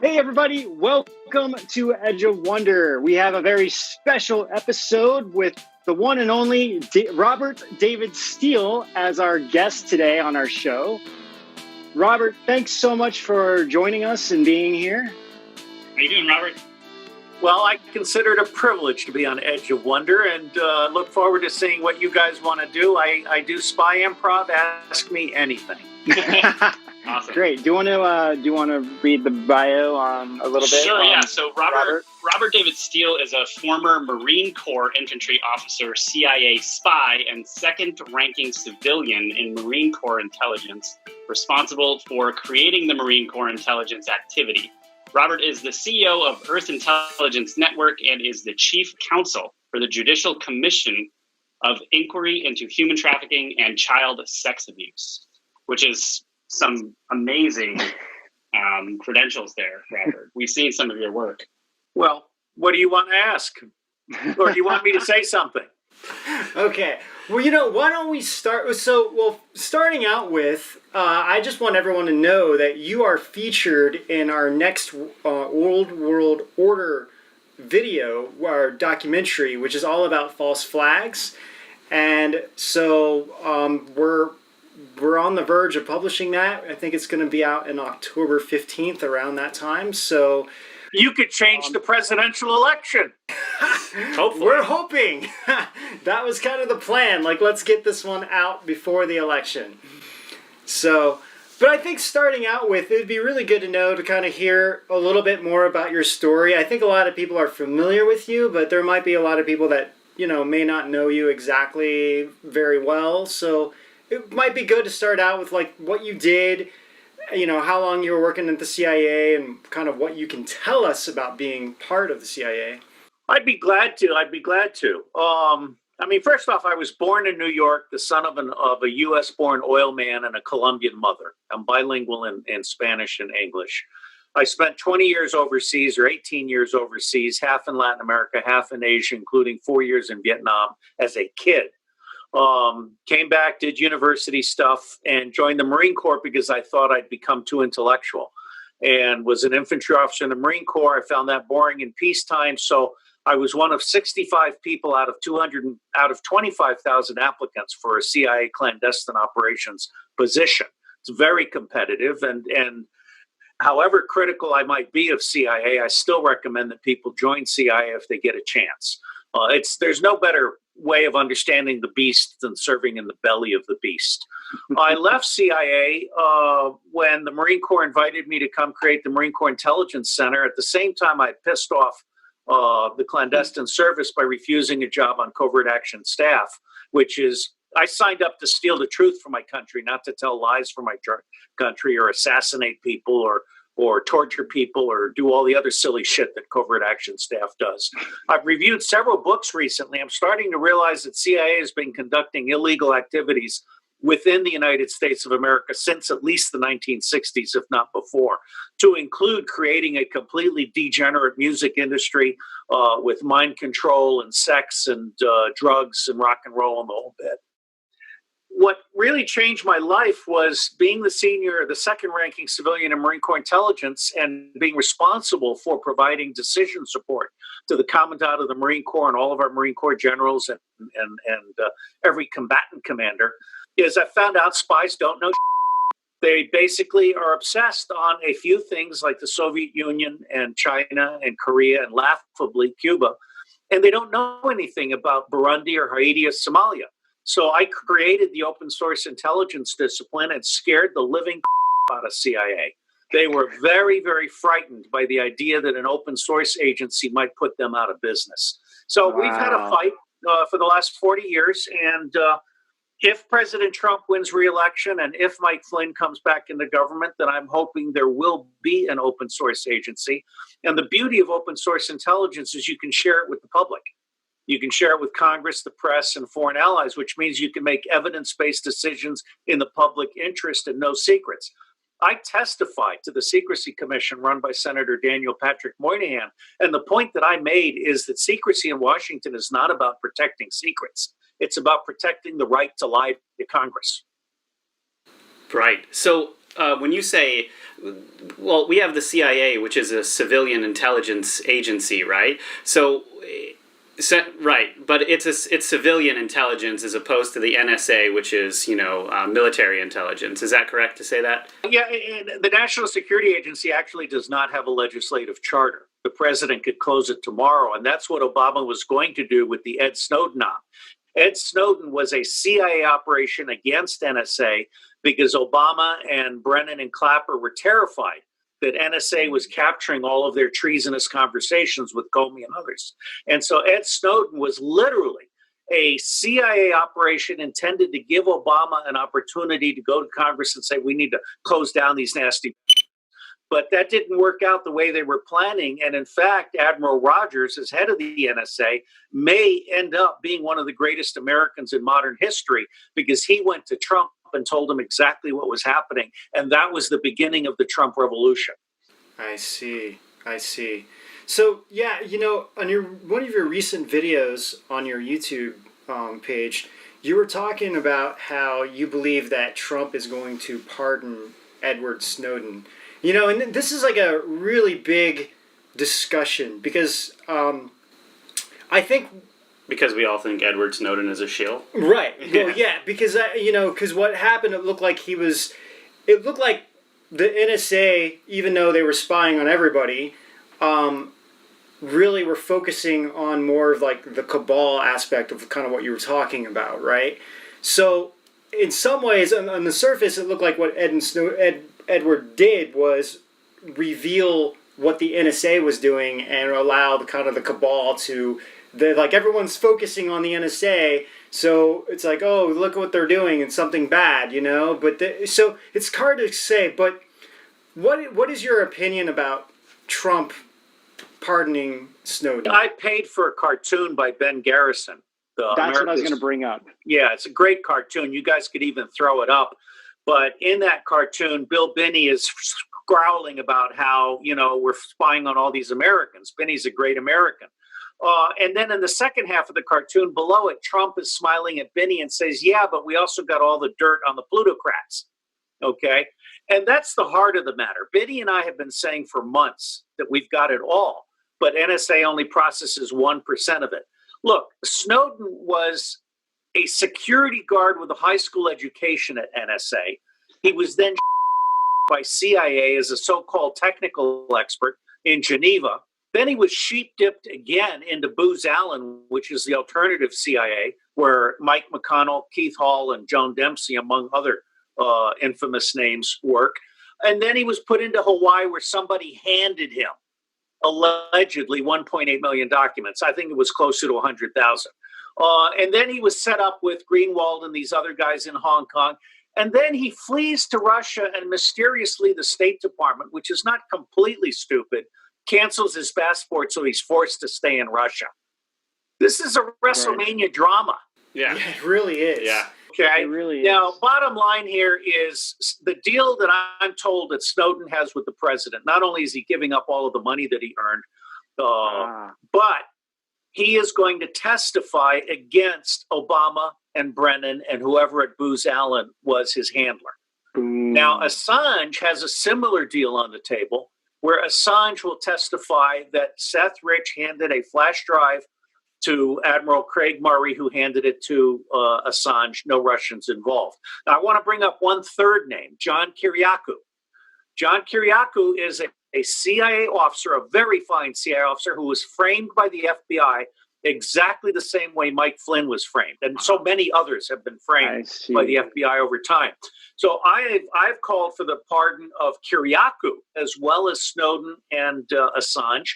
Hey everybody, welcome to Edge of Wonder. We have a very special episode with the one and only Robert David Steele as our guest today on our show. Robert, thanks so much for joining us and being here. How you doing, Robert? Well, I consider it a privilege to be on Edge of Wonder and look forward to seeing what you guys want to do. I do spy improv. Ask me anything. Awesome. Great. Do you want to read the bio a little bit? Sure. Yeah. So Robert David Steele is a former Marine Corps infantry officer, CIA spy, and second-ranking civilian in Marine Corps intelligence, responsible for creating the Marine Corps intelligence activity. Robert is the CEO of Earth Intelligence Network and is the chief counsel for the Judicial Commission of Inquiry into Human Trafficking and Child Sex Abuse, which is some amazing credentials there, Robert. We've seen some of your work. Well, what do you want to ask? Or do you want me to say something? Okay. Well, why don't we start? Starting out with, I just want everyone to know that you are featured in our next Old World Order video, our documentary, which is all about false flags. And so we're on the verge of publishing that. I think it's going to be out in October 15th, around that time. So you could change the presidential election. Hopefully. We're hoping. That was kind of the plan. Let's get this one out before the election. So, but I think starting out with, it would be really good to kind of hear a little bit more about your story. I think a lot of people are familiar with you, but there might be a lot of people that, may not know you exactly very well. So it might be good to start out with what you did, how long you were working at the CIA, and kind of what you can tell us about being part of the CIA. I'd be glad to. First off, I was born in New York, the son of a U.S.-born oil man and a Colombian mother. I'm bilingual in Spanish and English. I spent 20 years overseas, or 18 years overseas, half in Latin America, half in Asia, including 4 years in Vietnam as a kid. Came back, did university stuff, and joined the Marine Corps because I thought I'd become too intellectual, and was an infantry officer in the Marine Corps. I found that boring in peacetime, so I was one of 65 people out of 25,000 applicants for a CIA clandestine operations position. It's very competitive, and however critical I might be of CIA, I still recommend that people join CIA if they get a chance. There's no better way of understanding the beast than serving in the belly of the beast. I left CIA when the Marine Corps invited me to come create the Marine Corps Intelligence Center. At the same time, I pissed off the clandestine service by refusing a job on covert action staff, which is, I signed up to steal the truth from my country, not to tell lies for my country or assassinate people or torture people or do all the other silly shit that covert action staff does. I've reviewed several books recently. I'm starting to realize that CIA has been conducting illegal activities within the United States of America since at least the 1960s, if not before, to include creating a completely degenerate music industry with mind control and sex and drugs and rock and roll and the whole bit. What really changed my life was being the second-ranking civilian in Marine Corps intelligence and being responsible for providing decision support to the Commandant of the Marine Corps and all of our Marine Corps generals and every combatant commander, is I found out spies don't know shit. They basically are obsessed on a few things like the Soviet Union and China and Korea and laughably Cuba, and they don't know anything about Burundi or Haiti or Somalia. So I created the open source intelligence discipline and scared the living out of CIA. They were very, very frightened by the idea that an open source agency might put them out of business. So We've had a fight for the last 40 years. And if President Trump wins re-election and if Mike Flynn comes back into government, then I'm hoping there will be an open source agency. And the beauty of open source intelligence is you can share it with the public. You can share it with Congress, the press, and foreign allies, which means you can make evidence-based decisions in the public interest and no secrets. I testified to the Secrecy Commission run by Senator Daniel Patrick Moynihan, and the point that I made is that secrecy in Washington is not about protecting secrets. It's about protecting the right to lie to Congress. Right. So when you say, well, we have the CIA, which is a civilian intelligence agency, right? Right, but it's civilian intelligence as opposed to the NSA, which is military intelligence. Is that correct to say that? Yeah, and the National Security Agency actually does not have a legislative charter. The president could close it tomorrow, and that's what Obama was going to do with the Ed Snowden op. Ed Snowden was a CIA operation against NSA because Obama and Brennan and Clapper were terrified that NSA was capturing all of their treasonous conversations with Comey and others. And so Ed Snowden was literally a CIA operation intended to give Obama an opportunity to go to Congress and say, we need to close down these nasty. But that didn't work out the way they were planning. And in fact, Admiral Rogers, as head of the NSA, may end up being one of the greatest Americans in modern history because he went to Trump and told him exactly what was happening. And that was the beginning of the Trump revolution. I see. So, yeah, on one of your recent videos on your YouTube page, you were talking about how you believe that Trump is going to pardon Edward Snowden. And this is like a really big discussion because I think... Because we all think Edward Snowden is a shill? Right. Yeah. Well, yeah, because, because what happened, it looked like the NSA, even though they were spying on everybody, really were focusing on more of like the cabal aspect of kind of what you were talking about, right? So in some ways, on the surface, it looked like what Edward did was reveal what the NSA was doing and allow the kind of the cabal to... everyone's focusing on the NSA, so it's like, oh, look at what they're doing, it's something bad, But so it's hard to say. But what is your opinion about Trump pardoning Snowden? I paid for a cartoon by Ben Garrison. That's what I was going to bring up. Yeah, it's a great cartoon. You guys could even throw it up. But in that cartoon, Bill Binney is growling about how we're spying on all these Americans. Binney's a great American. And then in the second half of the cartoon below it, Trump is smiling at Binney and says, yeah, but we also got all the dirt on the plutocrats. Okay. And that's the heart of the matter. Binney and I have been saying for months that we've got it all, but NSA only processes 1% of it. Look, Snowden was a security guard with a high school education at NSA. He was then by CIA as a so-called technical expert in Geneva. Then he was sheep-dipped again into Booz Allen, which is the alternative CIA, where Mike McConnell, Keith Hall, and Joan Dempsey, among other infamous names, work. And then he was put into Hawaii, where somebody handed him, allegedly, 1.8 million documents. I think it was closer to 100,000. And then he was set up with Greenwald and these other guys in Hong Kong. And then he flees to Russia, and mysteriously the State Department, which is not completely stupid, cancels his passport, so he's forced to stay in Russia. This is a WrestleMania drama. Yeah, it really is. Yeah. Okay. It really is. Now, bottom line here is the deal that I'm told that Snowden has with the president. Not only is he giving up all of the money that he earned, but he is going to testify against Obama and Brennan and whoever at Booz Allen was his handler. Now, Assange has a similar deal on the table, where Assange will testify that Seth Rich handed a flash drive to Admiral Craig Murray, who handed it to Assange, no Russians involved. Now, I want to bring up one third name, John Kiriakou. John Kiriakou is a CIA officer, a very fine CIA officer, who was framed by the FBI exactly the same way Mike Flynn was framed. And so many others have been framed by the FBI over time. So I've called for the pardon of Kiriakou as well as Snowden and Assange.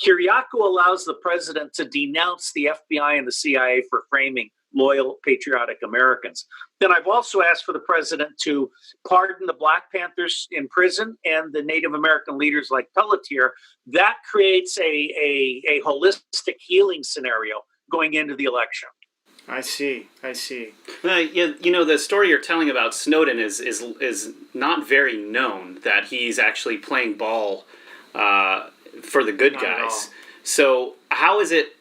Kiriakou allows the president to denounce the FBI and the CIA for framing loyal, patriotic Americans. Then I've also asked for the president to pardon the Black Panthers in prison and the Native American leaders like Pelletier. That creates a holistic healing scenario going into the election. I see. The story you're telling about Snowden is not very known, that he's actually playing ball for the good guys. So how is it?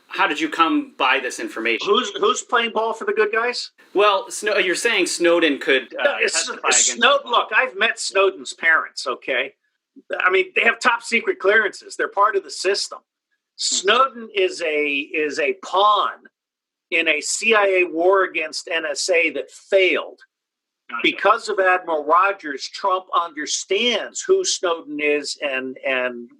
how did you come by this information? Who's playing ball for the good guys? Well, you're saying Snowden could testify against Snowden. Look, I've met Snowden's parents. Okay, I mean they have top secret clearances. They're part of the system. Snowden is a pawn in a CIA war against NSA that failed. Gotcha. Because of Admiral Rogers, Trump understands who Snowden is and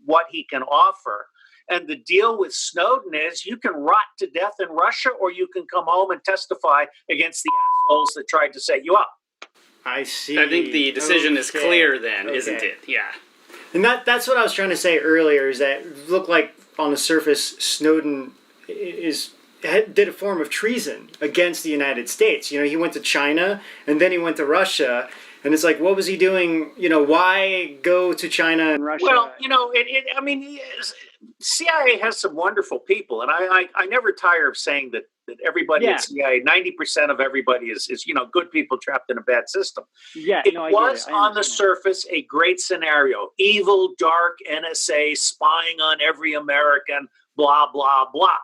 what he can offer. And the deal with Snowden is you can rot to death in Russia, or you can come home and testify against the assholes that tried to set you up. I see. I think the decision is clear then, isn't it? Yeah. And that's what I was trying to say earlier, is that it looked like on the surface Snowden did a form of treason against the United States. You know, he went to China and then he went to Russia. And it's like, what was he doing? You know, why go to China and Russia? Well, you know, CIA has some wonderful people. And I never tire of saying that everybody at CIA, 90% of everybody is good people trapped in a bad system. Yeah, it was on the surface a great scenario. Evil, dark NSA spying on every American, blah, blah, blah.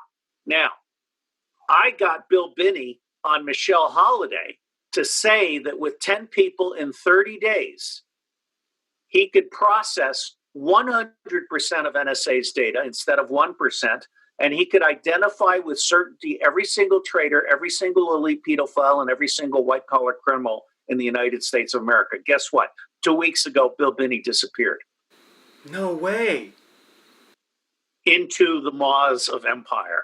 Now, I got Bill Binney on Michelle Holliday to say that with 10 people in 30 days, he could process 100% of NSA's data instead of 1%, and he could identify with certainty every single traitor, every single elite pedophile, and every single white-collar criminal in the United States of America. Guess what? 2 weeks ago, Bill Binney disappeared. No way. Into the maws of empire.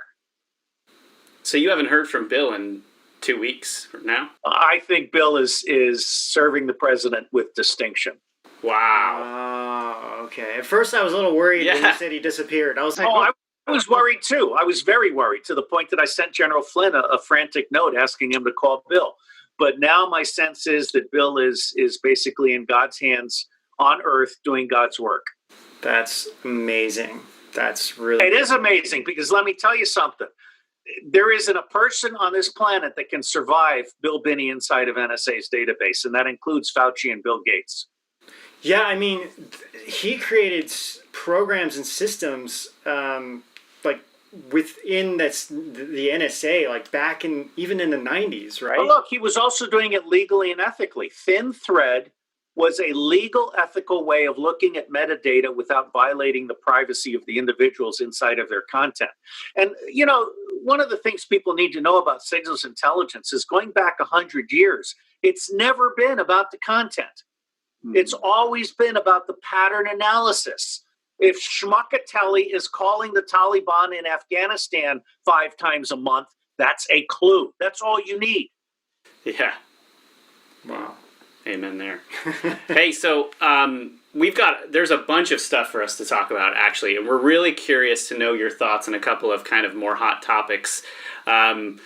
So you haven't heard from Bill in 2 weeks now? I think Bill is serving the president with distinction. Wow. Okay. At first I was a little worried when he said he disappeared. I was like, I was worried too. I was very worried, to the point that I sent General Flynn a frantic note asking him to call Bill. But now my sense is that Bill is basically in God's hands on earth doing God's work. That's amazing. That's really It is amazing, because let me tell you something. There isn't a person on this planet that can survive Bill Binney inside of NSA's database, and that includes Fauci and Bill Gates. Yeah, I mean, he created programs and systems like within the NSA, like back even in the 90s, right? But look, he was also doing it legally and ethically. Thin Thread was a legal, ethical way of looking at metadata without violating the privacy of the individuals inside of their content. And, you know, one of the things people need to know about signals intelligence is, going back 100 years, it's never been about the content. It's always been about the pattern analysis. If Schmuckatelli is calling the Taliban in Afghanistan 5 times a month, that's a clue. That's all you need. Yeah. Wow. Amen there. Hey, so there's a bunch of stuff for us to talk about, actually, and we're really curious to know your thoughts on a couple of kind of more hot topics. How about?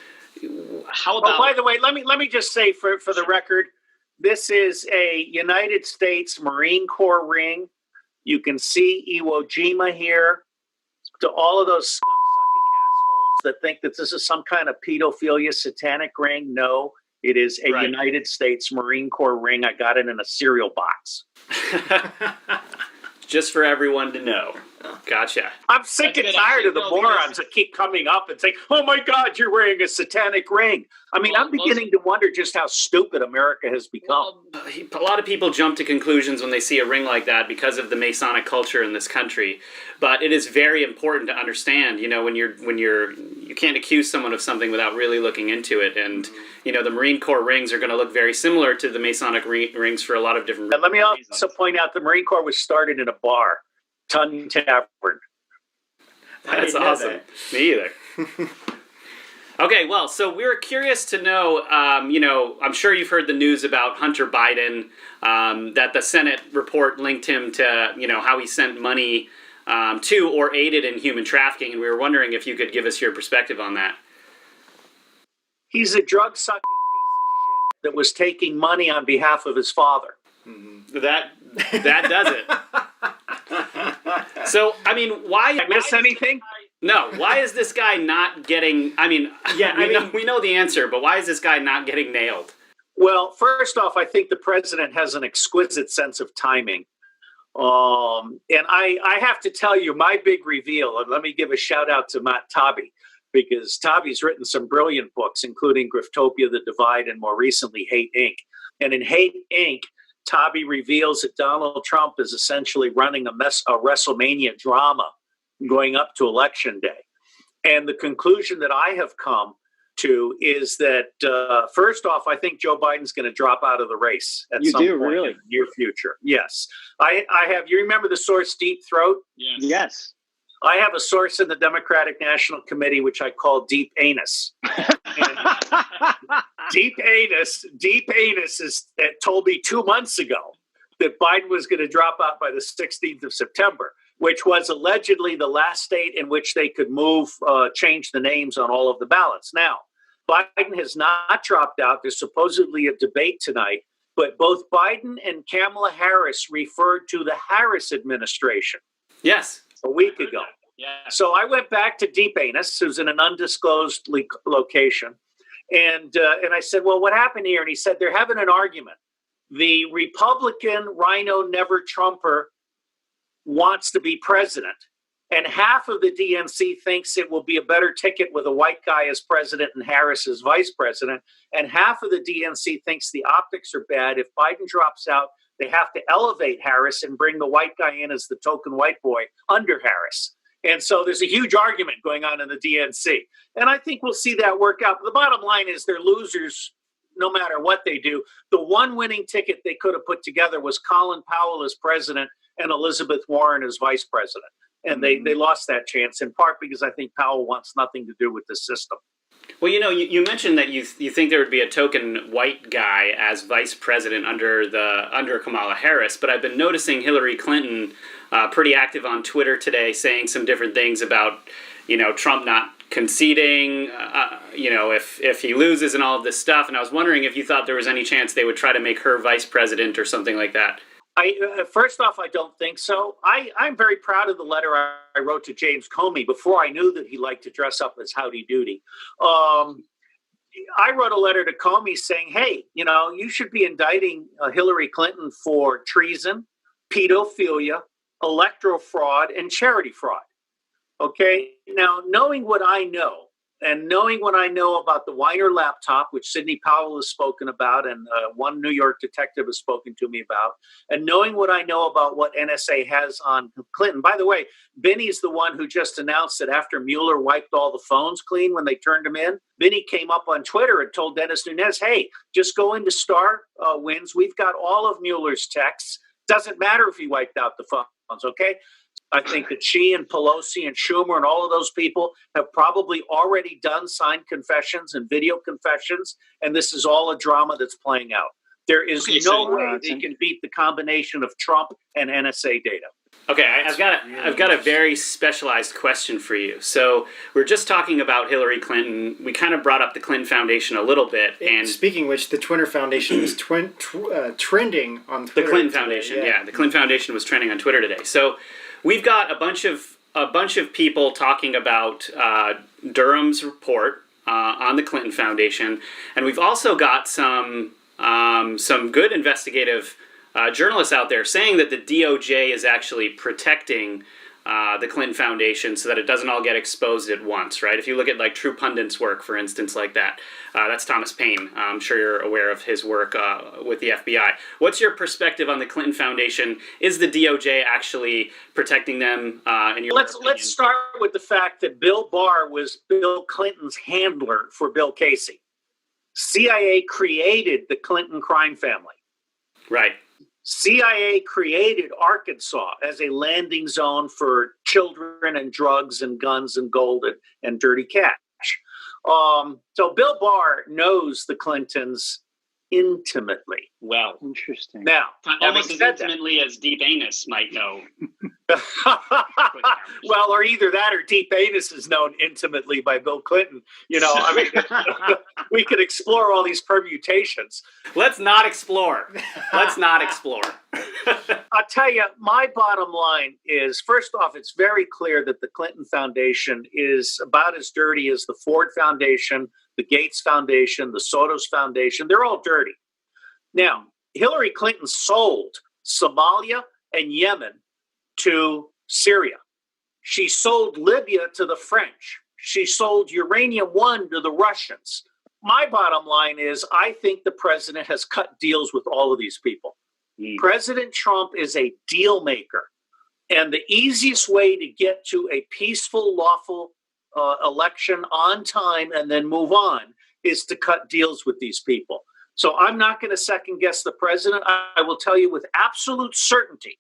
Oh, by the way, let me just say for the record, this is a United States Marine Corps ring. You can see Iwo Jima here. To all of those scum-sucking assholes that think that this is some kind of pedophilia satanic ring, no. It is a United States Marine Corps ring. I got it in a cereal box. Just for everyone to know. Gotcha. I'm sick and tired of the morons that keep coming up and saying, oh my God, you're wearing a satanic ring. I mean, I'm beginning to wonder just how stupid America has become. Well, a lot of people jump to conclusions when they see a ring like that because of the Masonic culture in this country. But it is very important to understand, you know, when you can't accuse someone of something without really looking into it. And, you know, the Marine Corps rings are going to look very similar to the Masonic rings for a lot of different reasons. Let me also point out the Marine Corps was started in a bar, Ton Tavern. That's awesome. Me either. Okay, well, so we were curious to know, you know, I'm sure you've heard the news about Hunter Biden, that the Senate report linked him to, you know, how he sent money to or aided in human trafficking, and we were wondering if you could give us your perspective on that. He's a drug-sucking piece of shit that was taking money on behalf of his father. Mm-hmm. That does it. So, I mean, why... Did I miss anything? No, why is this guy not getting... I mean, we know the answer, but why is this guy not getting nailed? Well, first off, I think the president has an exquisite sense of timing. And I have to tell you, my big reveal, and let me give a shout out to Matt Taibbi, because Tavi's written some brilliant books, including Griftopia, The Divide, and more recently, Hate Inc. And in Hate Inc., Tavi reveals that Donald Trump is essentially running a WrestleMania drama going up to Election Day. And the conclusion that I have come to is that, first off, I think Joe Biden's going to drop out of the race at some point in the near future. Yes. I have, you remember the source Deep Throat? Yes. I have a source in the Democratic National Committee, which I call Deep Anus. Deep Anus told me 2 months ago that Biden was going to drop out by the 16th of September, which was allegedly the last state in which they could change the names on all of the ballots. Now, Biden has not dropped out. There's supposedly a debate tonight, but both Biden and Kamala Harris referred to the Harris administration. Yes. A week ago. Yeah. So I went back to Deep Anus, who's in an undisclosed location, and I said, well, what happened here? And he said, they're having an argument. The Republican Rhino Never Trumper wants to be president, and half of the DNC thinks it will be a better ticket with a white guy as president and Harris as vice president, and half of the DNC thinks the optics are bad. If Biden drops out, they have to elevate Harris and bring the white guy in as the token white boy under Harris. And so there's a huge argument going on in the DNC. And I think we'll see that work out. But the bottom line is they're losers no matter what they do. The one winning ticket they could have put together was Colin Powell as president and Elizabeth Warren as vice president. And they lost that chance in part because I think Powell wants nothing to do with the system. Well, you mentioned that you think there would be a token white guy as vice president under Kamala Harris, but I've been noticing Hillary Clinton pretty active on Twitter today, saying some different things about Trump not conceding, if he loses and all of this stuff. And I was wondering if you thought there was any chance they would try to make her vice president or something like that. First off, I don't think so. I'm very proud of the letter I wrote to James Comey before I knew that he liked to dress up as Howdy Doody. I wrote a letter to Comey saying, hey, you should be indicting Hillary Clinton for treason, pedophilia, electoral fraud, and charity fraud. Okay? Now, knowing what I know, and knowing what I know about the Weiner laptop, which Sidney Powell has spoken about and one New York detective has spoken to me about, and knowing what I know about what NSA has on Clinton. By the way, Benny's the one who just announced that after Mueller wiped all the phones clean when they turned them in, Benny came up on Twitter and told Dennis Nunes, hey, just go into Star Winds. We've got all of Mueller's texts. Doesn't matter if he wiped out the phones, okay? I think that she and Pelosi and Schumer and all of those people have probably already done signed confessions and video confessions, and this is all a drama that's playing out. There is no way they can beat the combination of Trump and NSA data. Okay, I've got a very specialized question for you. So we're just talking about Hillary Clinton. We kind of brought up the Clinton Foundation a little bit. And speaking of which, the Twitter Foundation is trending on Twitter. The Clinton Foundation, yeah. The Clinton Foundation was trending on Twitter today. So we've got a bunch of people talking about Durham's report on the Clinton Foundation, and we've also got some good investigative journalists out there saying that the DOJ is actually protecting the Clinton Foundation so that it doesn't all get exposed at once, right? If you look at like True Pundit's work, for instance, like that, that's Thomas Paine. I'm sure you're aware of his work with the FBI. What's your perspective on the Clinton Foundation? Is the DOJ actually protecting them? Let's start with the fact that Bill Barr was Bill Clinton's handler for Bill Casey. CIA created the Clinton crime family. Right. CIA created Arkansas as a landing zone for children and drugs and guns and gold and dirty cash. So Bill Barr knows the Clintons intimately. Well, interesting. Now, almost as intimately as Deep Anus might know. Well, or either that or Deep Anus is known intimately by Bill Clinton. We could explore all these permutations. Let's not explore. I'll tell you, my bottom line is, first off, it's very clear that the Clinton Foundation is about as dirty as the Ford Foundation, the Gates Foundation, the Soros Foundation. They're all dirty. Now, Hillary Clinton sold Somalia and Yemen to Syria. She sold Libya to the French. she sold uranium one to the Russians. My bottom line is I think the president has cut deals with all of these people. President Trump is a deal maker. And the easiest way to get to a peaceful, lawful election on time and then move on is to cut deals with these people. So I'm not going to second guess the president. I will tell you with absolute certainty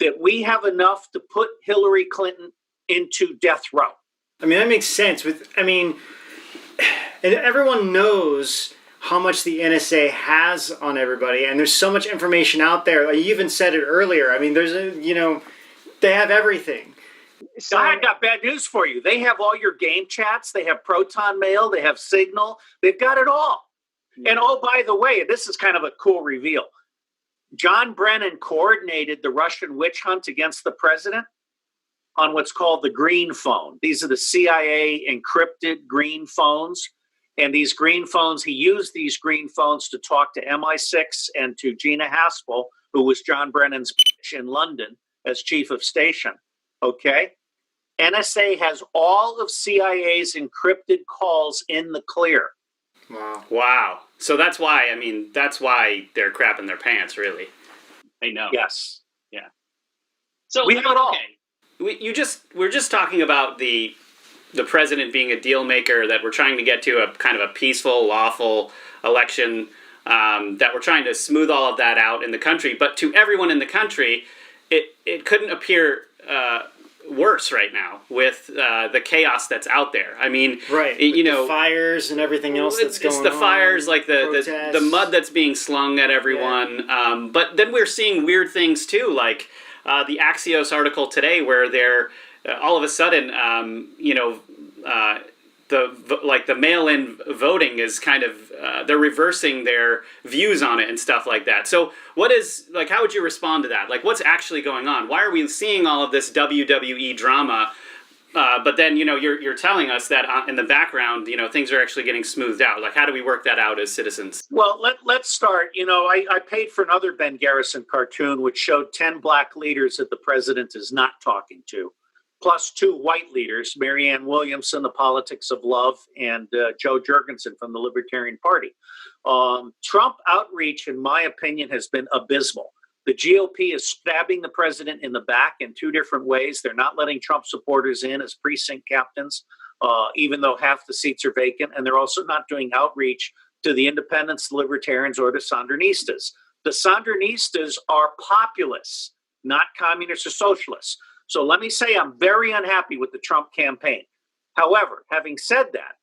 that we have enough to put Hillary Clinton into death row. I mean, that makes sense. And everyone knows how much the NSA has on everybody, and there's so much information out there. Like you even said it earlier. I mean, they have everything. So I got bad news for you. They have all your game chats. They have Proton Mail. They have Signal. They've got it all. And oh, by the way, this is kind of a cool reveal. John Brennan coordinated the Russian witch hunt against the president on what's called the green phone. These are the CIA encrypted green phones. And these green phones, he used these green phones to talk to MI6 and to Gina Haspel, who was John Brennan's bitch in London as chief of station. Okay? NSA has all of CIA's encrypted calls in the clear. Wow. So that's why they're crapping their pants, really. They know. Yes. Yeah. So we have it all. We're just talking about the president being a deal maker, that we're trying to get to a kind of a peaceful, lawful election, that we're trying to smooth all of that out in the country. But to everyone in the country, it couldn't appear worse right now with the chaos that's out there. I mean, right? The fires and everything else that's going on. It's the fires, like the mud that's being slung at everyone. Yeah. But then we're seeing weird things too, like the Axios article today, where they're all of a sudden, the mail-in voting is kind of they're reversing their views on it and stuff like that. So how would you respond to that? Like, what's actually going on? Why are we seeing all of this WWE drama? But then, you're telling us that in the background, things are actually getting smoothed out. Like, how do we work that out as citizens? Well, let's start. I paid for another Ben Garrison cartoon, which showed 10 black leaders that the president is not talking to, plus 2 white leaders, Marianne Williamson, The Politics of Love, and Joe Jurgensen from the Libertarian Party. Trump outreach, in my opinion, has been abysmal. The GOP is stabbing the president in the back in 2 different ways. They're not letting Trump supporters in as precinct captains, even though half the seats are vacant. And they're also not doing outreach to the independents, the libertarians, or the Sandinistas. The Sandinistas are populists, not communists or socialists. So let me say I'm very unhappy with the Trump campaign. However, having said that,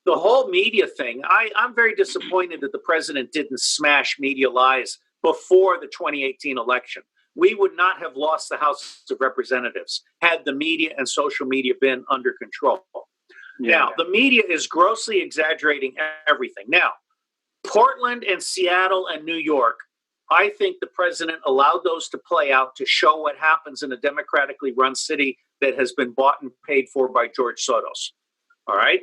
the whole media thing, I'm very disappointed that the president didn't smash media lies before the 2018 election. We would not have lost the House of Representatives had the media and social media been under control. Now, the media is grossly exaggerating everything. Now, Portland and Seattle and New York, I think the president allowed those to play out to show what happens in a democratically run city that has been bought and paid for by George Soros. All right?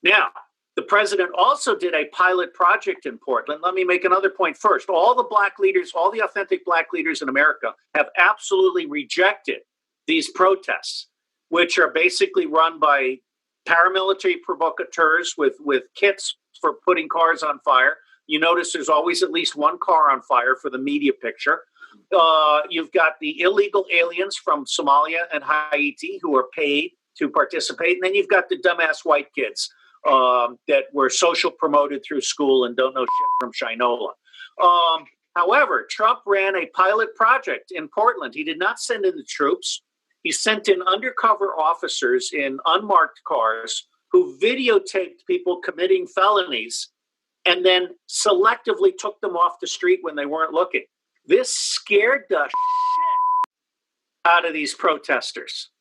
Now, the president also did a pilot project in Portland. Let me make another point first. All the black leaders, all the authentic black leaders in America have absolutely rejected these protests, which are basically run by paramilitary provocateurs with kits for putting cars on fire. You notice there's always at least one car on fire for the media picture. You've got the illegal aliens from Somalia and Haiti who are paid to participate. And then you've got the dumbass white kids that were social promoted through school and don't know shit from Shinola. However, Trump ran a pilot project in Portland. He did not send in the troops. He sent in undercover officers in unmarked cars who videotaped people committing felonies and then selectively took them off the street when they weren't looking. This scared the shit out of these protesters.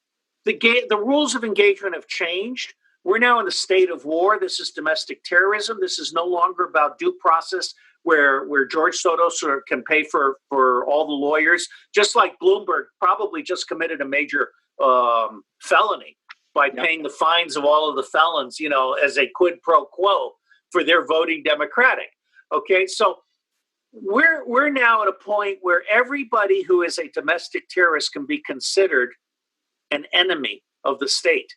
The rules of engagement have changed. We're now in a state of war. This is domestic terrorism. This is no longer about due process where George Soros can pay for all the lawyers, just like Bloomberg probably just committed a major felony by paying the fines of all of the felons, as a quid pro quo for their voting Democratic. Okay, so we're now at a point where everybody who is a domestic terrorist can be considered an enemy of the state.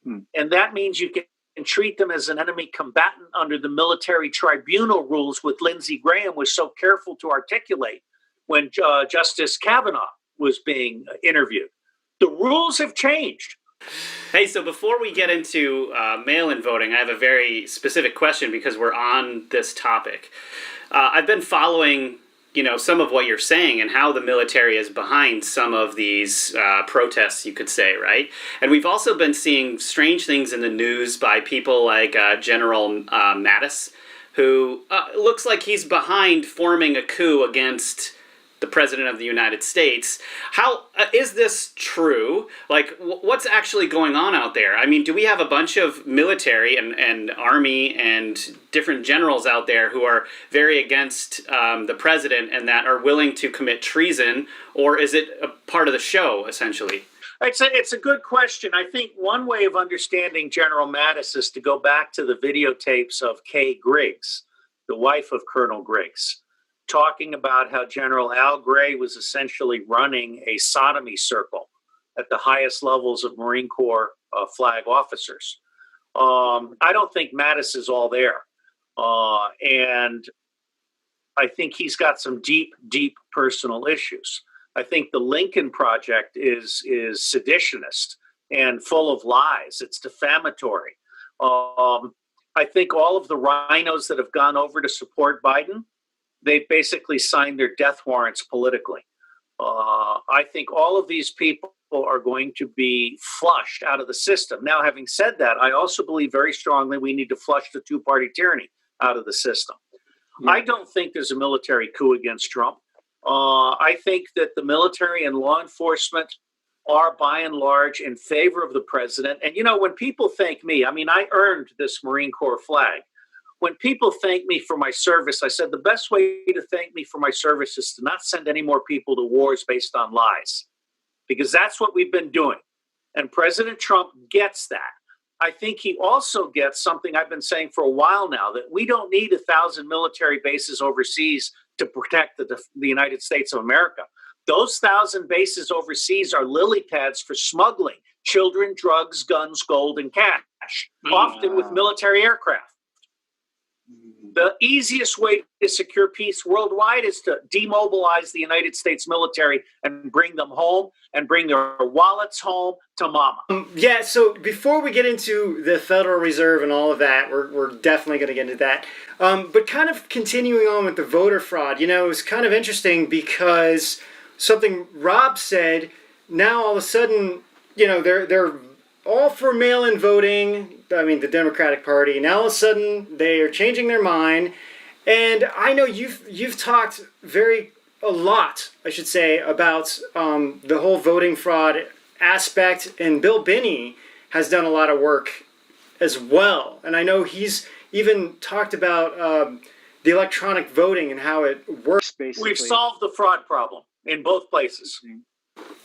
And that means you can treat them as an enemy combatant under the military tribunal rules, which Lindsey Graham was so careful to articulate when Justice Kavanaugh was being interviewed. The rules have changed. Hey, so before we get into mail-in voting, I have a very specific question because we're on this topic. I've been following, some of what you're saying and how the military is behind some of these protests, you could say, right? And we've also been seeing strange things in the news by people like General Mattis, who looks like he's behind forming a coup against the President of the United States. How is this true? Like, what's actually going on out there? I mean, do we have a bunch of military and army and different generals out there who are very against the president and that are willing to commit treason, or is it a part of the show, essentially? It's a good question. I think one way of understanding General Mattis is to go back to the videotapes of Kay Griggs, the wife of Colonel Griggs, talking about how General Al Gray was essentially running a sodomy circle at the highest levels of Marine Corps flag officers. I don't think Mattis is all there. And I think he's got some deep, deep personal issues. I think the Lincoln Project is seditionist and full of lies. It's defamatory. I think all of the rhinos that have gone over to support Biden, they've basically signed their death warrants politically. I think all of these people are going to be flushed out of the system. Now, having said that, I also believe very strongly we need to flush the two-party tyranny out of the system. Yeah. I don't think there's a military coup against Trump. I think that the military and law enforcement are by and large in favor of the president. And, when people thank me, I earned this Marine Corps flag. When people thank me for my service, I said the best way to thank me for my service is to not send any more people to wars based on lies, because that's what we've been doing. And President Trump gets that. I think he also gets something I've been saying for a while now, that we don't need 1,000 military bases overseas to protect the United States of America. Those 1,000 bases overseas are lily pads for smuggling children, drugs, guns, gold, and cash, often with military aircraft. The easiest way to secure peace worldwide is to demobilize the United States military and bring them home and bring their wallets home to mama. So before we get into the Federal Reserve and all of that, we're definitely going to get into that. But kind of continuing on with the voter fraud, it was kind of interesting because something Rob said, now all of a sudden, they're all for mail-in voting. The Democratic Party. Now all of a sudden they are changing their mind, and I know you've talked a lot, I should say, about the whole voting fraud aspect, and Bill Binney has done a lot of work as well, and I know he's even talked about the electronic voting and how it works. Basically, we've solved the fraud problem in both places.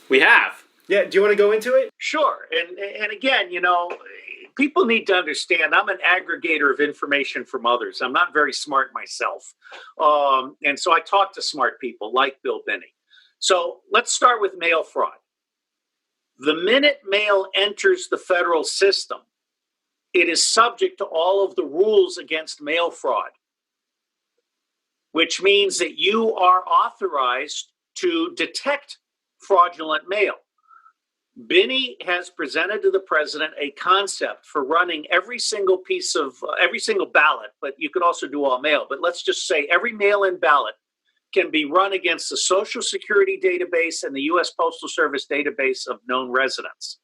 We have. Yeah. Do you want to go into it? Sure. And again, people need to understand I'm an aggregator of information from others. I'm not very smart myself. And so I talk to smart people like Bill Binney. So let's start with mail fraud. The minute mail enters the federal system, it is subject to all of the rules against mail fraud, which means that you are authorized to detect fraudulent mail. Binney has presented to the president a concept for running every single ballot, but you could also do all mail. But let's just say every mail-in ballot can be run against the Social Security database and the U.S. Postal Service database of known residents.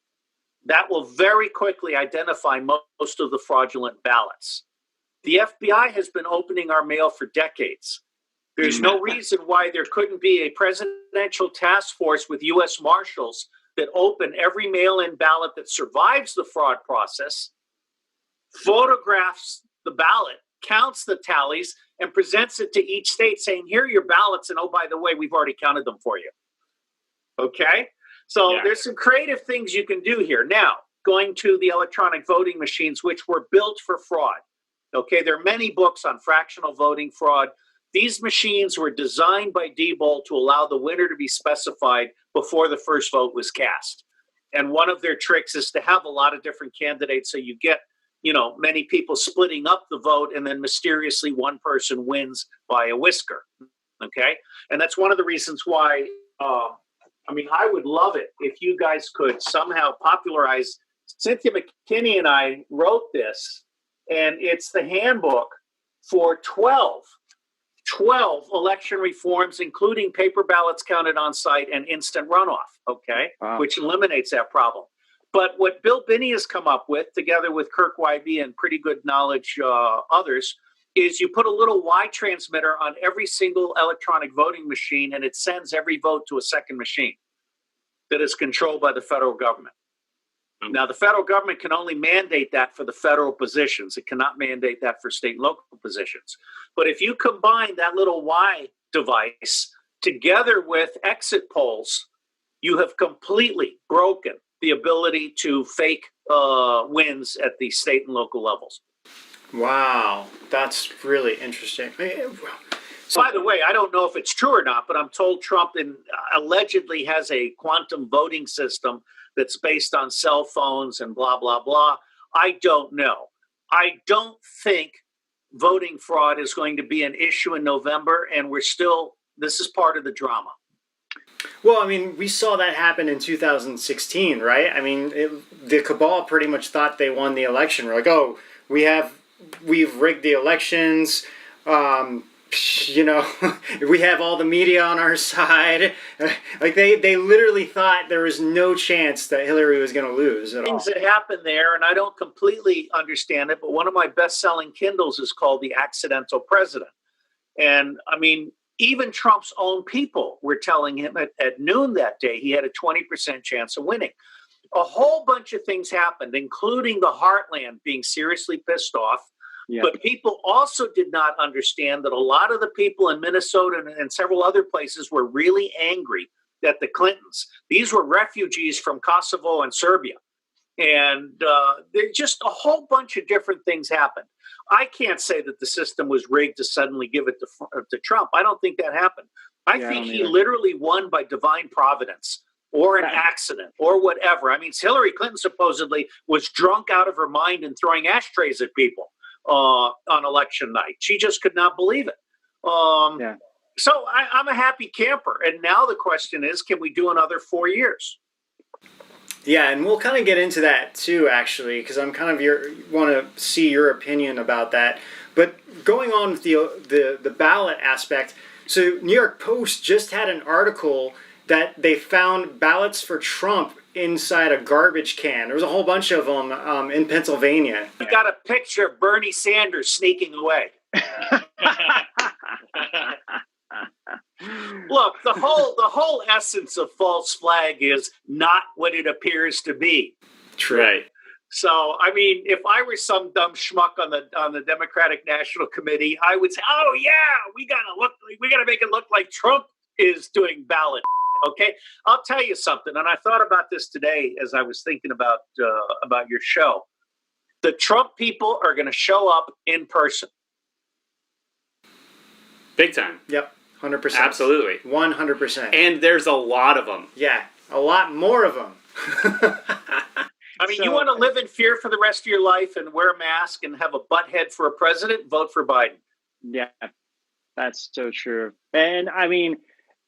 That will very quickly identify most of the fraudulent ballots. The FBI has been opening our mail for decades. There's no reason why there couldn't be a presidential task force with U.S. Marshals that open every mail-in ballot that survives the fraud process, photographs the ballot, counts the tallies, and presents it to each state saying, here are your ballots, and oh, by the way, we've already counted them for you. Okay? So there's some creative things you can do here. Now, going to the electronic voting machines, which were built for fraud. Okay, there are many books on fractional voting fraud. These machines were designed by Diebold to allow the winner to be specified before the first vote was cast. And one of their tricks is to have a lot of different candidates, so you get, many people splitting up the vote, and then mysteriously one person wins by a whisker. Okay, and that's one of the reasons why. I would love it if you guys could somehow popularize. Cynthia McKinney and I wrote this, and it's the handbook for 12 election reforms, including paper ballots counted on site and instant runoff, okay, wow, which eliminates that problem. But what Bill Binney has come up with, together with Kirk Wybe and pretty good knowledge others, is you put a little Y transmitter on every single electronic voting machine, and it sends every vote to a second machine that is controlled by the federal government. Now, the federal government can only mandate that for the federal positions. It cannot mandate that for state and local positions. But if you combine that little Y device together with exit polls, you have completely broken the ability to fake wins at the state and local levels. Wow, that's really interesting. So, by the way, I don't know if it's true or not, but I'm told Trump allegedly has a quantum voting system that's based on cell phones and blah, blah, blah. I don't know. I don't think voting fraud is going to be an issue in November, and this is part of the drama. Well, we saw that happen in 2016, right? The cabal pretty much thought they won the election. We're like, oh, we've rigged the elections. We have all the media on our side. Like they literally thought there was no chance that Hillary was going to lose at all. Things that happen there, and I don't completely understand it, but one of my best-selling Kindles is called The Accidental President. And even Trump's own people were telling him at noon that day he had a 20% chance of winning. A whole bunch of things happened, including the heartland being seriously pissed off. Yeah. But people also did not understand that a lot of the people in Minnesota and several other places were really angry at the Clintons. These were refugees from Kosovo and Serbia. And just a whole bunch of different things happened. I can't say that the system was rigged to suddenly give it to Trump. I don't think that happened. I think he literally won by divine providence or an accident or whatever. Hillary Clinton supposedly was drunk out of her mind and throwing ashtrays at people on election night. She just could not believe it. So I'm a happy camper. And now the question is, can we do another 4 years? Yeah, and we'll kind of get into that too, actually, because I'm kind of want to see your opinion about that. But going on with the ballot aspect, so New York Post just had an article that they found ballots for Trump inside a garbage can. There was a whole bunch of them in Pennsylvania. You got a picture of Bernie Sanders sneaking away. Look, the whole essence of false flag is not what it appears to be. True. Right. So, if I were some dumb schmuck on the Democratic National Committee, I would say, "Oh yeah, we gotta make it look like Trump is doing ballot." Okay, I'll tell you something, and I thought about this today as I was thinking about your show. The Trump people are going to show up in person. Big time. Yep, 100%. Absolutely. 100%. And there's a lot of them. Yeah, a lot more of them. You want to live in fear for the rest of your life and wear a mask and have a butt head for a president? Vote for Biden. Yeah, that's so true. And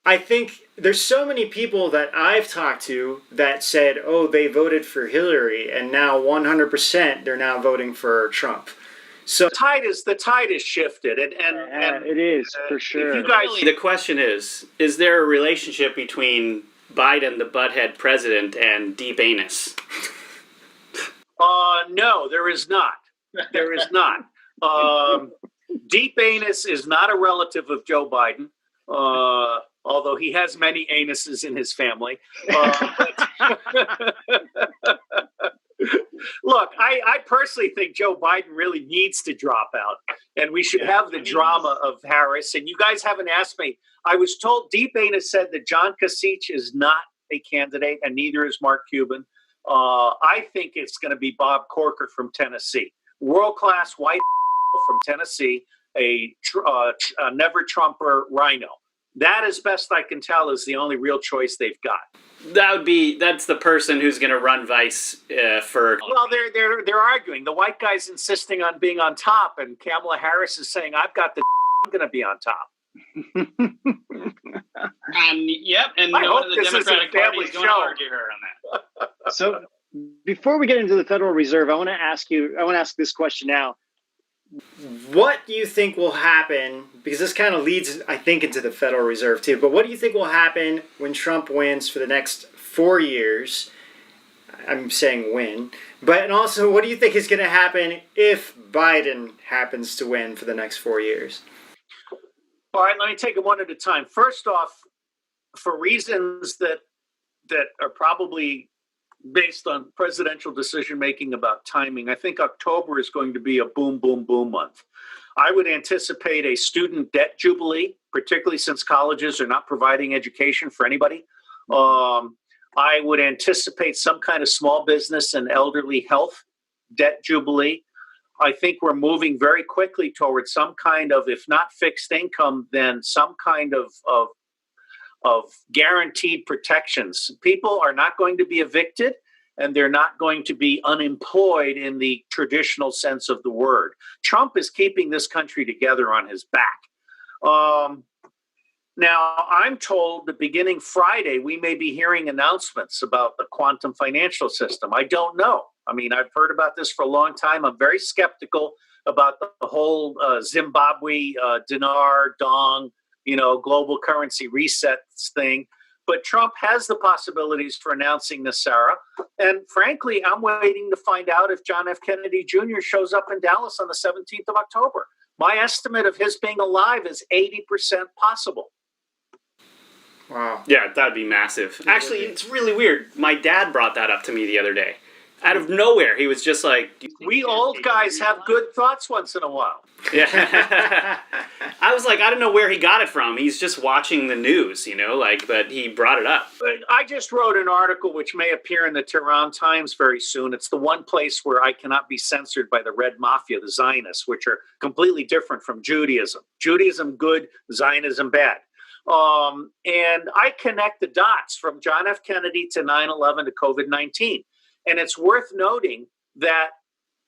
I think there's so many people that I've talked to that said, oh, they voted for Hillary, and now 100% they're now voting for Trump. So the tide is shifted, and it is for sure. You guys, the question is there a relationship between Biden, the butthead president, and deep anus? No, there is not. There is not. Deep anus is not a relative of Joe Biden. Although he has many anuses in his family. Look, I personally think Joe Biden really needs to drop out, and we should have the drama of Harris. And you guys haven't asked me. I was told Deep Anus said that John Kasich is not a candidate, and neither is Mark Cuban. I think it's going to be Bob Corker from Tennessee, world-class white from Tennessee, a never Trumper rhino. That, as best I can tell, is the only real choice they've got. That's the person who's going to run Vice for. Well, they're arguing. The white guy's insisting on being on top, and Kamala Harris is saying, "I've got the I'm going to be on top." And I no one hope in the this is a Democratic Party family is going to show. argue her on that. So before we get into the Federal Reserve, I want to ask this question now. What do you think will happen, because this kind of leads, I think, into the Federal Reserve too, but what do you think will happen when Trump wins for the next 4 years? I'm saying win. And also, what do you think is going to happen if Biden happens to win for the next 4 years? All right, let me take it one at a time. First off, for reasons that are probably based on presidential decision-making about timing, I think October is going to be a boom, boom, boom month. I would anticipate a student debt jubilee, particularly since colleges are not providing education for anybody. I would anticipate some kind of small business and elderly health debt jubilee. I think we're moving very quickly towards some kind of, if not fixed income, then some kind of guaranteed protections. People are not going to be evicted, and they're not going to be unemployed in the traditional sense of the word. Trump is keeping this country together on his back. Now, I'm told that beginning Friday, we may be hearing announcements about the quantum financial system. I don't know. I mean, I've heard about this for a long time. I'm very skeptical about the whole Zimbabwe dinar, dong, global currency resets thing. But Trump has the possibilities for announcing this, Sarah. And frankly, I'm waiting to find out if John F. Kennedy Jr. shows up in Dallas on the 17th of October. My estimate of his being alive is 80% possible. Wow. Yeah, that'd be massive. Actually, it's really weird. My dad brought that up to me the other day. Out of nowhere, he was just like... We old guys have good thoughts once in a while. Yeah. I was like, I don't know where he got it from. He's just watching the news, but he brought it up. I just wrote an article which may appear in the Tehran Times very soon. It's the one place where I cannot be censored by the Red Mafia, the Zionists, which are completely different from Judaism. Judaism, good. Zionism, bad. And I connect the dots from John F. Kennedy to 9/11 to COVID-19. And it's worth noting that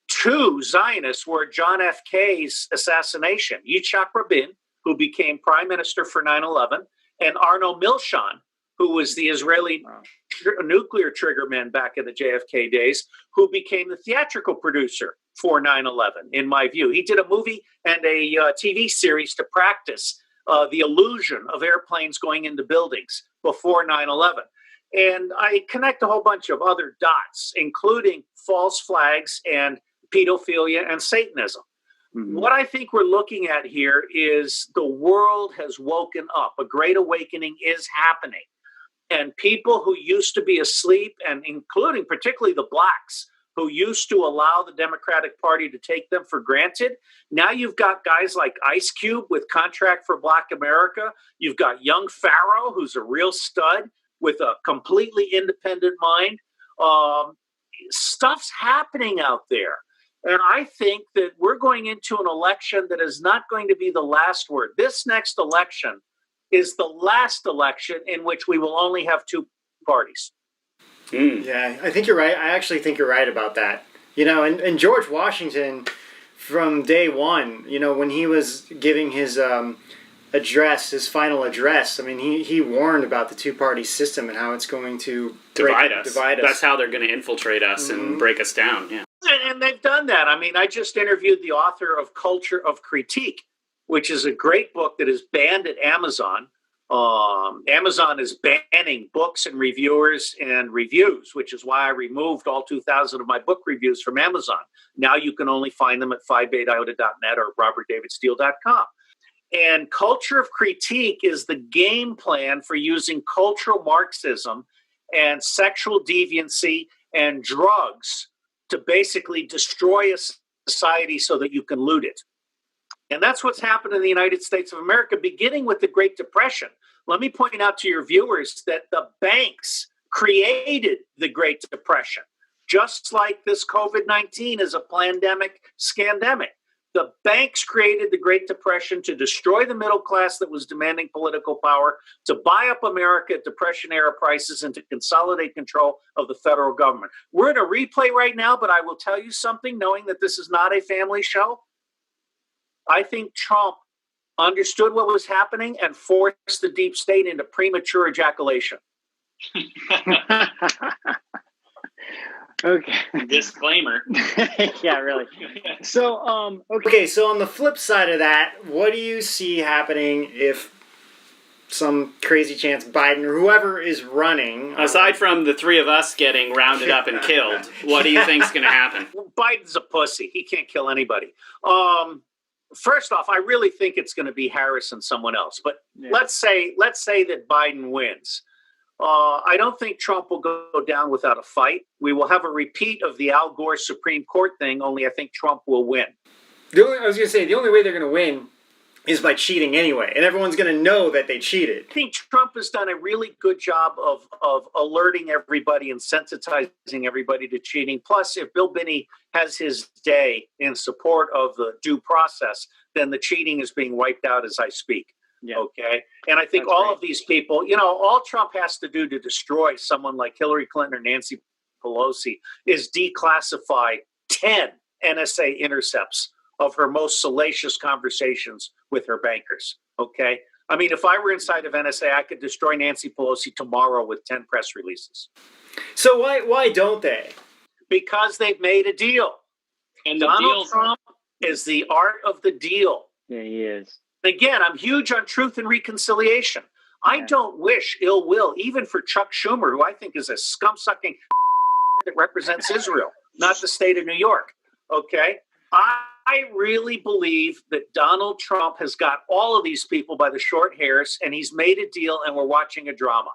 two Zionists were John F. K's assassination. Yitzhak Rabin, who became prime minister for 9/11, and Arno Milchan, who was the Israeli nuclear triggerman back in the JFK days, who became the theatrical producer for 9/11, in my view. He did a movie and a TV series to practice the illusion of airplanes going into buildings before 9/11. And I connect a whole bunch of other dots, including false flags and pedophilia and Satanism. Mm-hmm. What I think we're looking at here is the world has woken up. A great awakening is happening. And people who used to be asleep, and including particularly the blacks, who used to allow the Democratic Party to take them for granted. Now you've got guys like Ice Cube with Contract for Black America. You've got young Pharaoh, who's a real stud with a completely independent mind. Stuff's happening out there. And I think that we're going into an election that is not going to be the last word. This next election is the last election in which we will only have two parties. Yeah, I think you're right. I actually think you're right about that. And George Washington, from day one, when he was giving his his final address, I mean, he warned about the two-party system and how it's going to divide us. That's how they're going to infiltrate us and break us down. Yeah, and they've done that. I mean, I just interviewed the author of Culture of Critique, which is a great book that is banned at Amazon. Amazon is banning books and reviewers and reviews, which is why I removed all 2,000 of my book reviews from Amazon. Now you can only find them at 58iota.net or robertdavidsteele.com. And Culture of Critique is the game plan for using cultural Marxism and sexual deviancy and drugs to basically destroy a society so that you can loot it. And that's what's happened in the United States of America, beginning with the Great Depression. Let me point out to your viewers that the banks created the Great Depression, just like this COVID-19 is a pandemic, scandemic. The banks created the Great Depression to destroy the middle class that was demanding political power, to buy up America at Depression-era prices, and to consolidate control of the federal government. We're in a replay right now, but I will tell you something, knowing that this is not a family show. I think Trump understood what was happening and forced the deep state into premature ejaculation. Okay. Disclaimer. Yeah, really. So, Okay, so on the flip side of that, what do you see happening if some crazy chance Biden or whoever is running... Aside from the three of us getting rounded up and killed, what do you think's going to happen? Biden's a pussy. He can't kill anybody. First off, I really think it's going to be Harris and someone else. But let's say that Biden wins. I don't think Trump will go down without a fight. We will have a repeat of the Al Gore Supreme Court thing, only I think Trump will win. I was going to say, the only way they're going to win is by cheating anyway, and everyone's going to know that they cheated. I think Trump has done a really good job of alerting everybody and sensitizing everybody to cheating. Plus, if Bill Binney has his day in support of the due process, then the cheating is being wiped out as I speak. Yeah. Okay. And I think all of these people, all Trump has to do to destroy someone like Hillary Clinton or Nancy Pelosi is declassify 10 NSA intercepts of her most salacious conversations with her bankers. Okay. I mean, if I were inside of NSA, I could destroy Nancy Pelosi tomorrow with 10 press releases. So why don't they? Because they've made a deal. And Donald Trump is the art of the deal. Yeah, he is. Again, I'm huge on truth and reconciliation. I don't wish ill will, even for Chuck Schumer, who I think is a scum-sucking that represents Israel, not the state of New York. Okay? I really believe that Donald Trump has got all of these people by the short hairs, and he's made a deal, and we're watching a drama.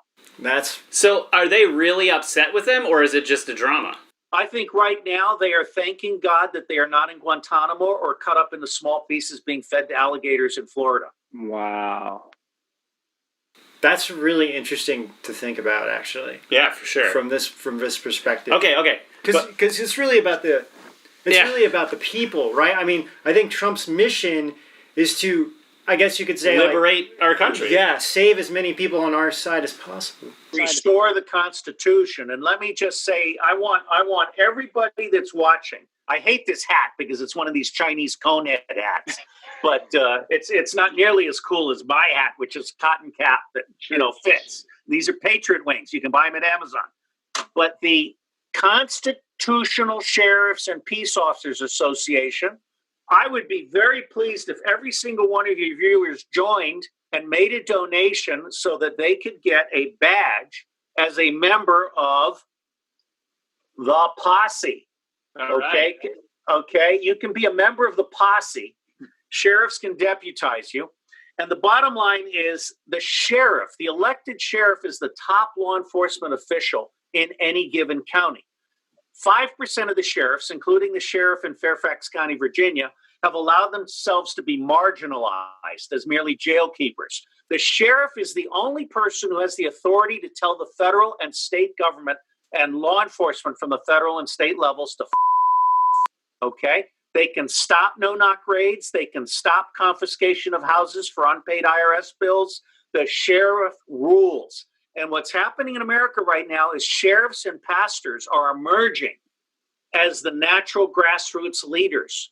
So are they really upset with him, or is it just a drama? I think right now they are thanking God that they are not in Guantanamo or cut up into small pieces being fed to alligators in Florida. Wow. That's really interesting to think about, actually. Yeah, for sure. From this perspective. Okay. Because it's really about really about the people, right? I mean, I think Trump's mission is to, I guess you could say, liberate our country. Yeah, save as many people on our side as possible. Restore the Constitution. And let me just say, I want everybody that's watching. I hate this hat because it's one of these Chinese cone head hats, but it's not nearly as cool as my hat, which is cotton cap that fits. These are Patriot wings. You can buy them at Amazon. But the Constitutional Sheriffs and Peace Officers Association, I would be very pleased if every single one of your viewers joined and made a donation so that they could get a badge as a member of the posse. All right. Okay. You can be a member of the posse. Sheriffs can deputize you. And the bottom line is the sheriff, the elected sheriff, is the top law enforcement official in any given county. 5% of the sheriffs, including the sheriff in Fairfax County, Virginia, have allowed themselves to be marginalized as merely jail keepers. The sheriff is the only person who has the authority to tell the federal and state government and law enforcement from the federal and state levels to okay? They can stop no-knock raids. They can stop confiscation of houses for unpaid IRS bills. The sheriff rules. And what's happening in America right now is sheriffs and pastors are emerging as the natural grassroots leaders.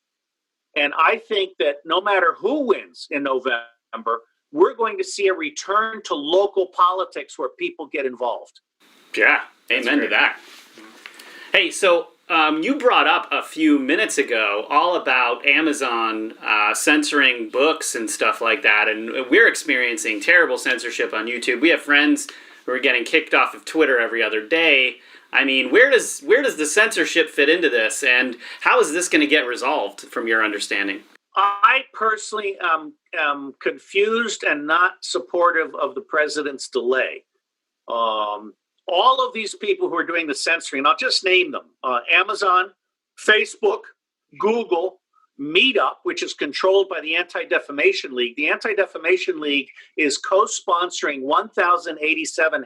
And I think that no matter who wins in November, we're going to see a return to local politics where people get involved. Yeah, amen to that. Hey, so you brought up a few minutes ago all about Amazon censoring books and stuff like that, and we're experiencing terrible censorship on YouTube. We have friends who are getting kicked off of Twitter every other day. I mean, where does the censorship fit into this, and how is this going to get resolved from your understanding? I personally am confused and not supportive of the president's delay. All of these people who are doing the censoring, and I'll just name them, Amazon, Facebook, Google, Meetup, which is controlled by the Anti-Defamation League. The Anti-Defamation League is co-sponsoring 1,087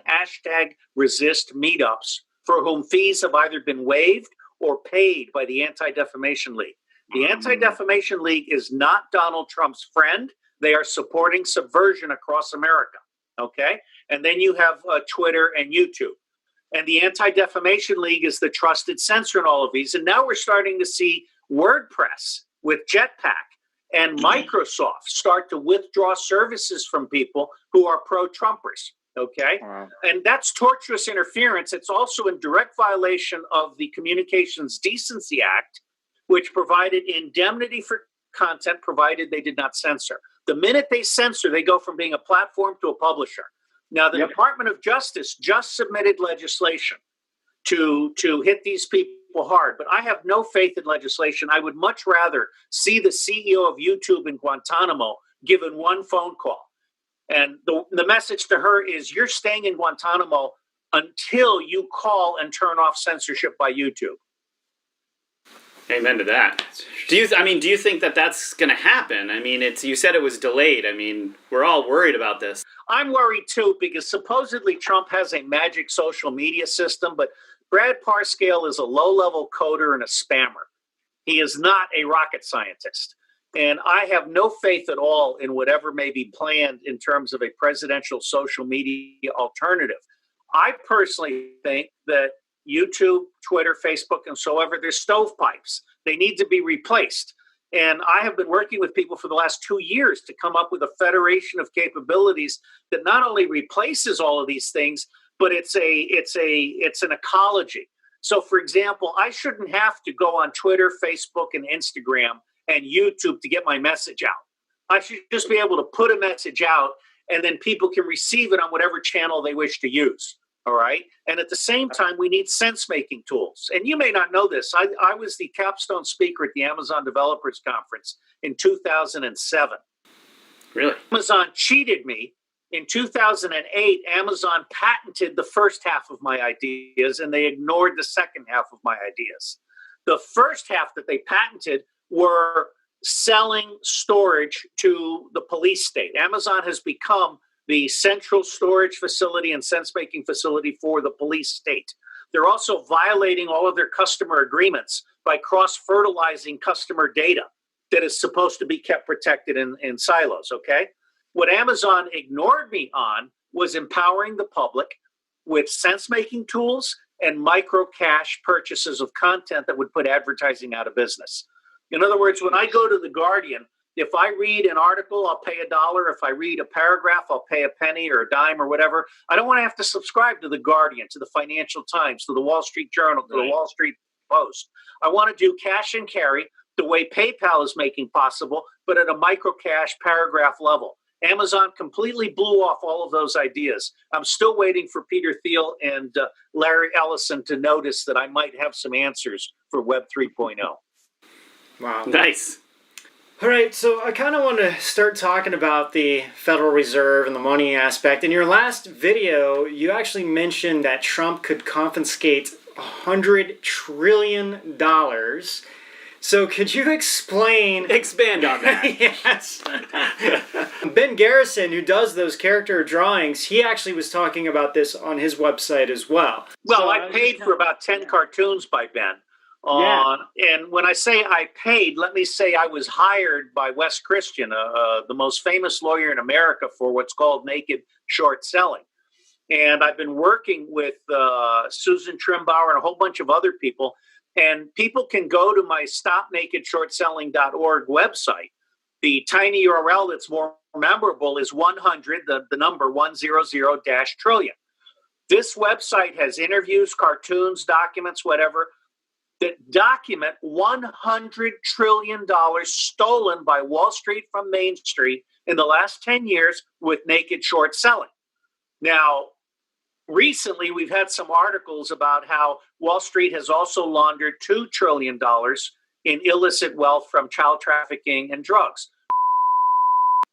#resist meetups for whom fees have either been waived or paid by the Anti-Defamation League. The Anti-Defamation League is not Donald Trump's friend. They are supporting subversion across America. Okay? And then you have Twitter and YouTube. And the Anti-Defamation League is the trusted censor in all of these. And now we're starting to see WordPress with Jetpack and Microsoft start to withdraw services from people who are pro-Trumpers. Okay? Wow. And that's tortuous interference. It's also in direct violation of the Communications Decency Act, which provided indemnity for content provided they did not censor. The minute they censor, they go from being a platform to a publisher. Now, the Department of Justice just submitted legislation to hit these people hard, but I have no faith in legislation. I would much rather see the CEO of YouTube in Guantanamo given one phone call. And the message to her is, you're staying in Guantanamo until you call and turn off censorship by YouTube. Amen to that. Do you think that that's going to happen? I mean, you said it was delayed. I mean, we're all worried about this. I'm worried too, because supposedly Trump has a magic social media system, but Brad Parscale is a low-level coder and a spammer. He is not a rocket scientist. And I have no faith at all in whatever may be planned in terms of a presidential social media alternative. I personally think that YouTube, Twitter, Facebook, and so ever, they're stovepipes. They need to be replaced. And I have been working with people for the last 2 years to come up with a federation of capabilities that not only replaces all of these things, but it's an ecology. So, for example, I shouldn't have to go on Twitter, Facebook, and Instagram and YouTube to get my message out. I should just be able to put a message out, and then people can receive it on whatever channel they wish to use. All right. And at the same time, we need sense-making tools. And you may not know this. I was the capstone speaker at the Amazon Developers Conference in 2007. Really? Amazon cheated me. In 2008, Amazon patented the first half of my ideas, and they ignored the second half of my ideas. The first half that they patented were selling storage to the police state. Amazon has become the central storage facility and sense-making facility for the police state. They're also violating all of their customer agreements by cross-fertilizing customer data that is supposed to be kept protected in silos, okay? What Amazon ignored me on was empowering the public with sense-making tools and micro-cash purchases of content that would put advertising out of business. In other words, when I go to The Guardian, if I read an article, I'll pay $1. If I read a paragraph, I'll pay a penny or a dime or whatever. I don't want to have to subscribe to The Guardian, to the Financial Times, to the Wall Street Journal, to the Wall Street Post. I want to do cash and carry the way PayPal is making possible, but at a micro cash paragraph level. Amazon completely blew off all of those ideas. I'm still waiting for Peter Thiel and Larry Ellison to notice that I might have some answers for Web 3.0. Wow. Nice. All right, so I kind of want to start talking about the Federal Reserve and the money aspect. In your last video, you actually mentioned that Trump could confiscate $100 trillion. So could you expand on that? Yes. Ben Garrison, who does those character drawings, he actually was talking about this on his website as well. Well, So I paid for about 10 cartoons by Ben. And when I say I paid, let me say I was hired by Wes Christian, the most famous lawyer in America, for what's called naked short selling. And I've been working with Susan Trimbauer and a whole bunch of other people. And people can go to my stopnakedshortselling.org website. The tiny URL that's more memorable is 100, the number 100-trillion. This website has interviews, cartoons, documents, whatever, that document $100 trillion stolen by Wall Street from Main Street in the last 10 years with naked short selling. Now, recently, we've had some articles about how Wall Street has also laundered $2 trillion in illicit wealth from child trafficking and drugs.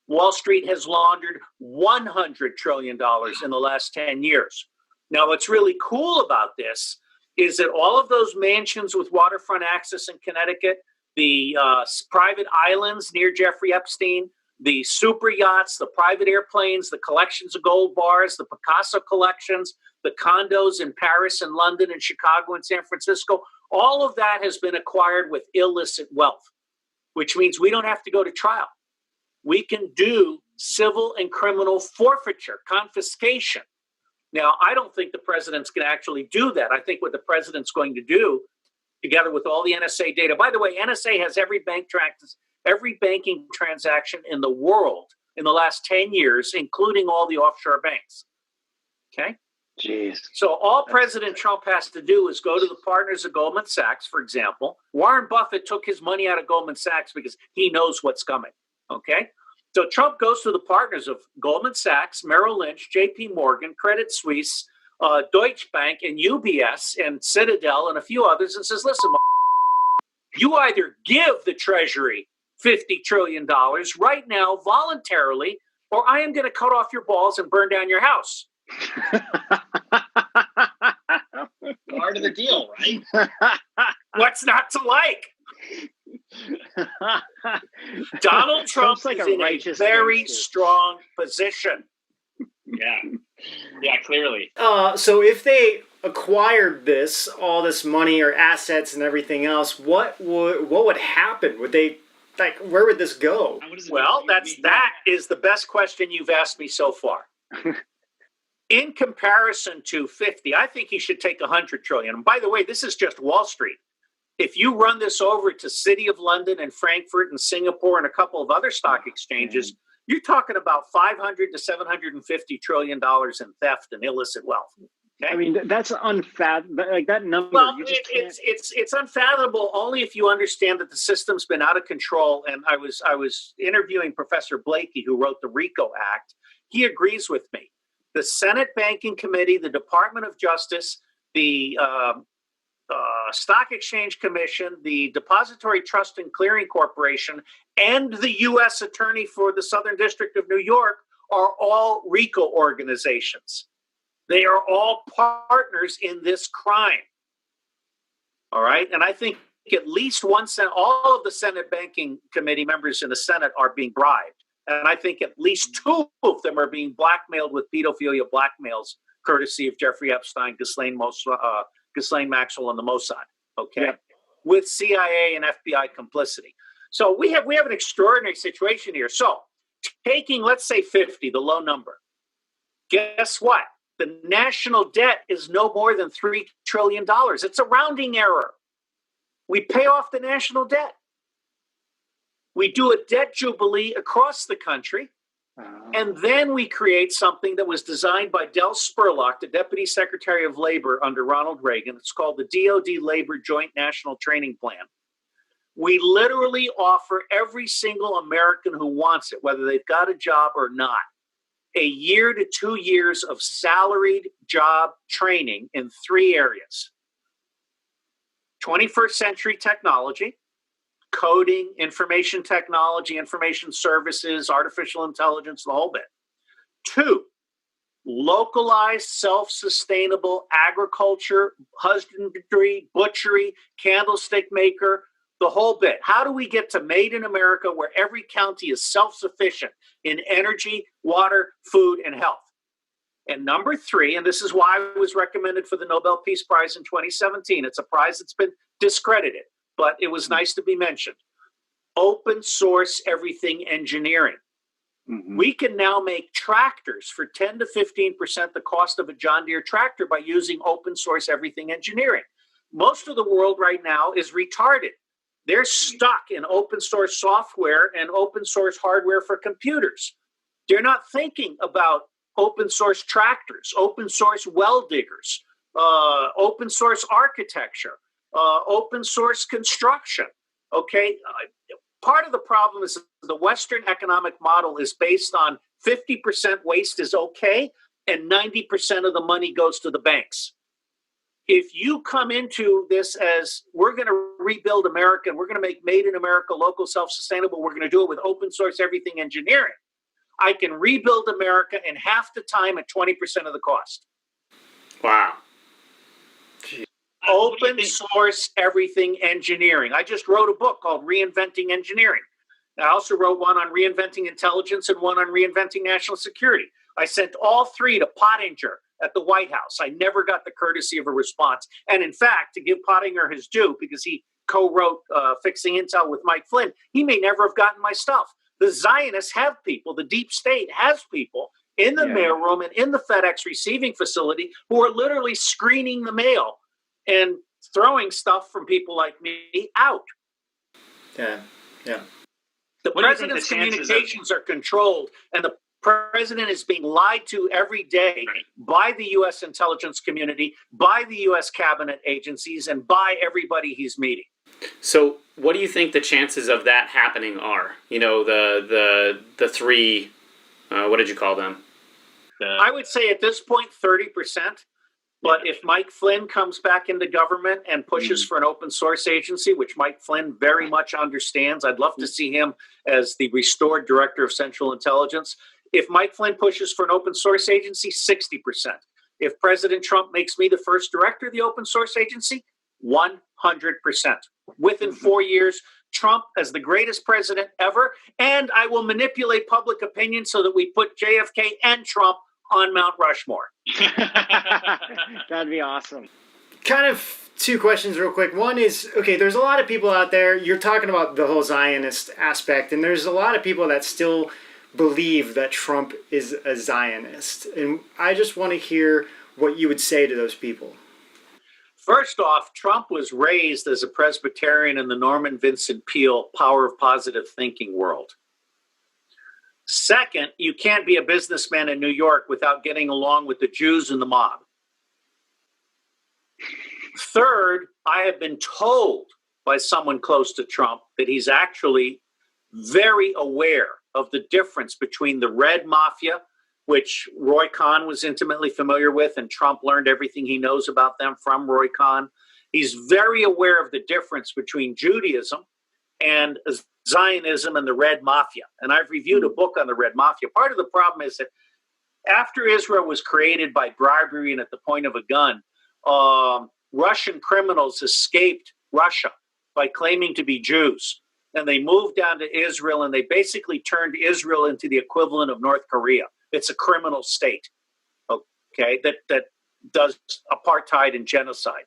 Wall Street has laundered $100 trillion in the last 10 years. Now, what's really cool about this is that all of those mansions with waterfront access in Connecticut, the private islands near Jeffrey Epstein, the super yachts, the private airplanes, the collections of gold bars, the Picasso collections, the condos in Paris and London and Chicago and San Francisco, all of that has been acquired with illicit wealth. which means we don't have to go to trial. We can do civil and criminal forfeiture, confiscation. Now, I don't think the president's going to actually do that. I think what the president's going to do, together with all the NSA data, by the way, NSA has every banking transaction in the world in the last 10 years, including all the offshore banks. Okay? Jeez. So all President Trump has to do is go to the partners of Goldman Sachs, for example. Warren Buffett took his money out of Goldman Sachs because he knows what's coming. Okay? So Trump goes to the partners of Goldman Sachs, Merrill Lynch, JP Morgan, Credit Suisse, Deutsche Bank, and UBS, and Citadel, and a few others, and says, listen, you either give the Treasury $50 trillion right now voluntarily, or I am going to cut off your balls and burn down your house. Part of the deal, right? What's not to like? Donald Trump like is in a very strong position. Yeah, clearly. So if they acquired all this money or assets and everything else, what would happen? Would they, like, where would this go? Well, that is the best question you've asked me so far. In comparison to 50, I think he should take 100 trillion. And by the way, this is just Wall Street. If you run this over to City of London and Frankfurt and Singapore and a couple of other stock exchanges, you're talking about $500 to $750 trillion in theft and illicit wealth. Okay? I mean, that's unfathomable. Like that number. Well, it's unfathomable only if you understand that the system's been out of control. And I was interviewing Professor Blakey, who wrote the RICO Act. He agrees with me. The Senate Banking Committee, the Department of Justice, the Stock Exchange Commission, the Depository Trust and Clearing Corporation, and the U.S. Attorney for the Southern District of New York are all RICO organizations. They are all partners in this crime. All right? And I think at least all of the Senate Banking Committee members in the Senate are being bribed. And I think at least two of them are being blackmailed with pedophilia blackmails, courtesy of Jeffrey Epstein, Ghislaine Maxwell, and the Mossad, okay, yep, with CIA and FBI complicity. So we have an extraordinary situation here. So taking, let's say 50, the low number, guess what? The national debt is no more than $3 trillion. It's a rounding error. We pay off the national debt. We do a debt jubilee across the country, and then we create something that was designed by Del Spurlock, the Deputy Secretary of Labor under Ronald Reagan. It's called the DoD Labor Joint National Training Plan. We literally offer every single American who wants it, whether they've got a job or not, a year to 2 years of salaried job training in 3 areas: 21st century technology, coding, information technology, information services, artificial intelligence, the whole bit. 2, localized, self-sustainable agriculture, husbandry, butchery, candlestick maker, the whole bit. How do we get to Made in America, where every county is self-sufficient in energy, water, food, and health? And number 3, and this is why I was recommended for the Nobel Peace Prize in 2017. It's a prize that's been discredited, but it was nice to be mentioned. Open source everything engineering. Mm-hmm. We can now make tractors for 10 to 15% the cost of a John Deere tractor by using open source everything engineering. Most of the world right now is retarded. They're stuck in open source software and open source hardware for computers. They're not thinking about open source tractors, open source well diggers, open source architecture, open source construction. Okay. Part of the problem is the Western economic model is based on 50% waste is okay and 90% of the money goes to the banks. If you come into this as we're going to rebuild America and we're going to make Made in America local, self-sustainable, we're going to do it with open source everything engineering, I can rebuild America in half the time at 20% of the cost. Wow. Open source everything engineering. I just wrote a book called Reinventing Engineering. I also wrote one on reinventing intelligence and one on reinventing national security. I sent all 3 to Pottinger at the White House. I never got the courtesy of a response. And in fact, to give Pottinger his due, because he co-wrote Fixing Intel with Mike Flynn, he may never have gotten my stuff. The Zionists have people, the deep state has people in the mailroom and in the FedEx receiving facility who are literally screening the mail and throwing stuff from people like me out. Yeah. The president's communications are controlled, and the president is being lied to every day by the U.S. intelligence community, by the U.S. cabinet agencies, and by everybody he's meeting. So what do you think the chances of that happening are? You know, the three, what did you call them? I would say at this point, 30%. But if Mike Flynn comes back into government and pushes for an open source agency, which Mike Flynn very much understands, I'd love to see him as the restored director of Central Intelligence. If Mike Flynn pushes for an open source agency, 60%. If President Trump makes me the first director of the open source agency, 100%. Within 4 years, Trump as the greatest president ever, and I will manipulate public opinion so that we put JFK and Trump on Mount Rushmore. That'd be awesome. Kind of two questions real quick. One is, okay, there's a lot of people out there, you're talking about the whole Zionist aspect, and there's a lot of people that still believe that Trump is a Zionist. And I just want to hear what you would say to those people. First off, Trump was raised as a Presbyterian in the Norman Vincent Peale power of positive thinking world. Second, you can't be a businessman in New York without getting along with the Jews and the mob. Third, I have been told by someone close to Trump that he's actually very aware of the difference between the Red Mafia, which Roy Cohn was intimately familiar with, and Trump learned everything he knows about them from Roy Cohn. He's very aware of the difference between Judaism and Zionism and the Red Mafia. And I've reviewed a book on the Red Mafia. Part of the problem is that after Israel was created by bribery and at the point of a gun, Russian criminals escaped Russia by claiming to be Jews. And they moved down to Israel, and they basically turned Israel into the equivalent of North Korea. It's a criminal state, okay, that does apartheid and genocide.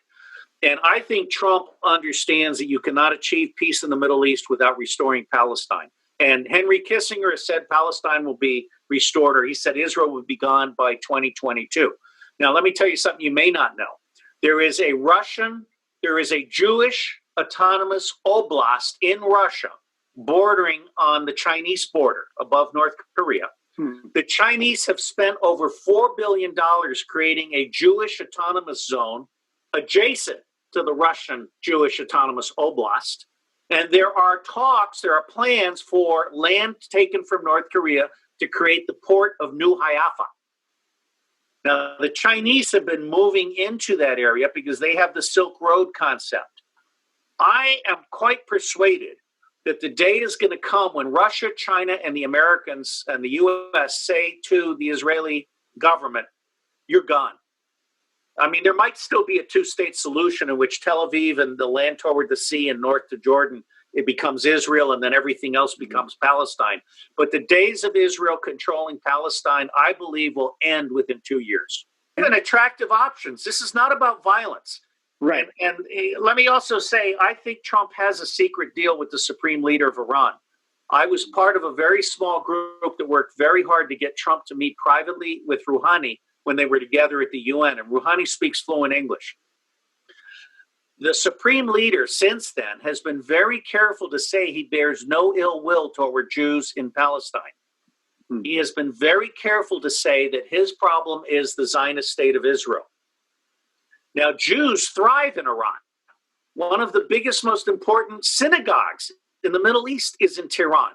And I think Trump understands that you cannot achieve peace in the Middle East without restoring Palestine. And Henry Kissinger has said Palestine will be restored, or he said Israel will be gone by 2022. Now, let me tell you something you may not know. There is a Jewish autonomous oblast in Russia bordering on the Chinese border above North Korea. The Chinese have spent over $4 billion creating a Jewish autonomous zone adjacent to the Russian Jewish autonomous oblast. And there are plans for land taken from North Korea to create the port of New Haifa. Now, the Chinese have been moving into that area because they have the Silk Road concept. I am quite persuaded that the day is going to come when Russia, China, and the Americans and the U.S. say to the Israeli government, you're gone. I mean, there might still be a two-state solution in which Tel Aviv and the land toward the sea and north to Jordan, it becomes Israel, and then everything else becomes Palestine. But the days of Israel controlling Palestine, I believe, will end within 2 years. And attractive options. This is not about violence. Right. And let me also say, I think Trump has a secret deal with the supreme leader of Iran. I was part of a very small group that worked very hard to get Trump to meet privately with Rouhani when they were together at the UN. And Rouhani speaks fluent English. The supreme leader since then has been very careful to say he bears no ill will toward Jews in Palestine. He has been very careful to say that his problem is the Zionist state of Israel. Now, Jews thrive in Iran. One of the biggest, most important synagogues in the Middle East is in Tehran.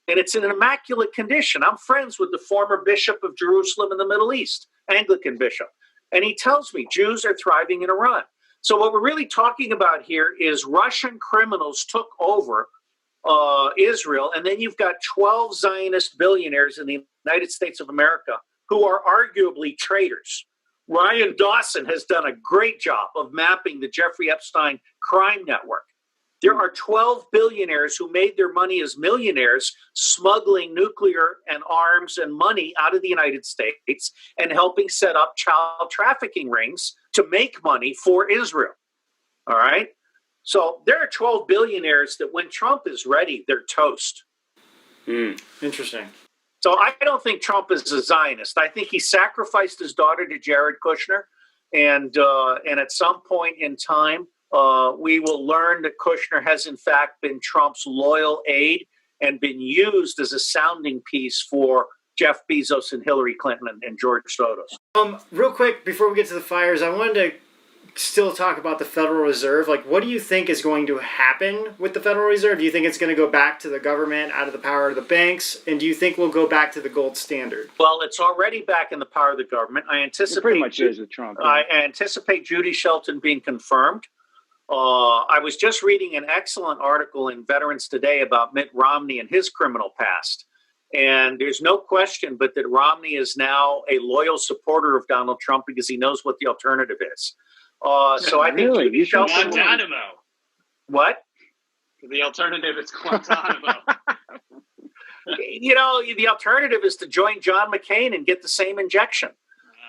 And it's in an immaculate condition. I'm friends with the former bishop of Jerusalem in the Middle East, Anglican bishop. And he tells me Jews are thriving in Iran. So what we're really talking about here is Russian criminals took over Israel. And then you've got 12 Zionist billionaires in the United States of America who are arguably traitors. Ryan Dawson has done a great job of mapping the Jeffrey Epstein crime network. There are 12 billionaires who made their money as millionaires smuggling nuclear and arms and money out of the United States and helping set up child trafficking rings to make money for Israel. All right? So there are 12 billionaires that when Trump is ready, they're toast. Interesting. So I don't think Trump is a Zionist. I think he sacrificed his daughter to Jared Kushner. And at some point in time, we will learn that Kushner has in fact been Trump's loyal aide and been used as a sounding piece for Jeff Bezos and Hillary Clinton and George Soros. Real quick, before we get to the fires, I wanted to still talk about the Federal Reserve. Like, what do you think is going to happen with the Federal Reserve? Do you think it's going to go back to the government, out of the power of the banks? And do you think we'll go back to the gold standard? Well, it's already back in the power of the government. I anticipate it pretty much is with Trump. I anticipate Judy Shelton being confirmed. I was just reading an excellent article in Veterans Today about Mitt Romney and his criminal past. And there's no question but that Romney is now a loyal supporter of Donald Trump because he knows what the alternative is. So I think really? Judy Shelton. Guantanamo. What? The alternative is Guantanamo. You know, the alternative is to join John McCain and get the same injection.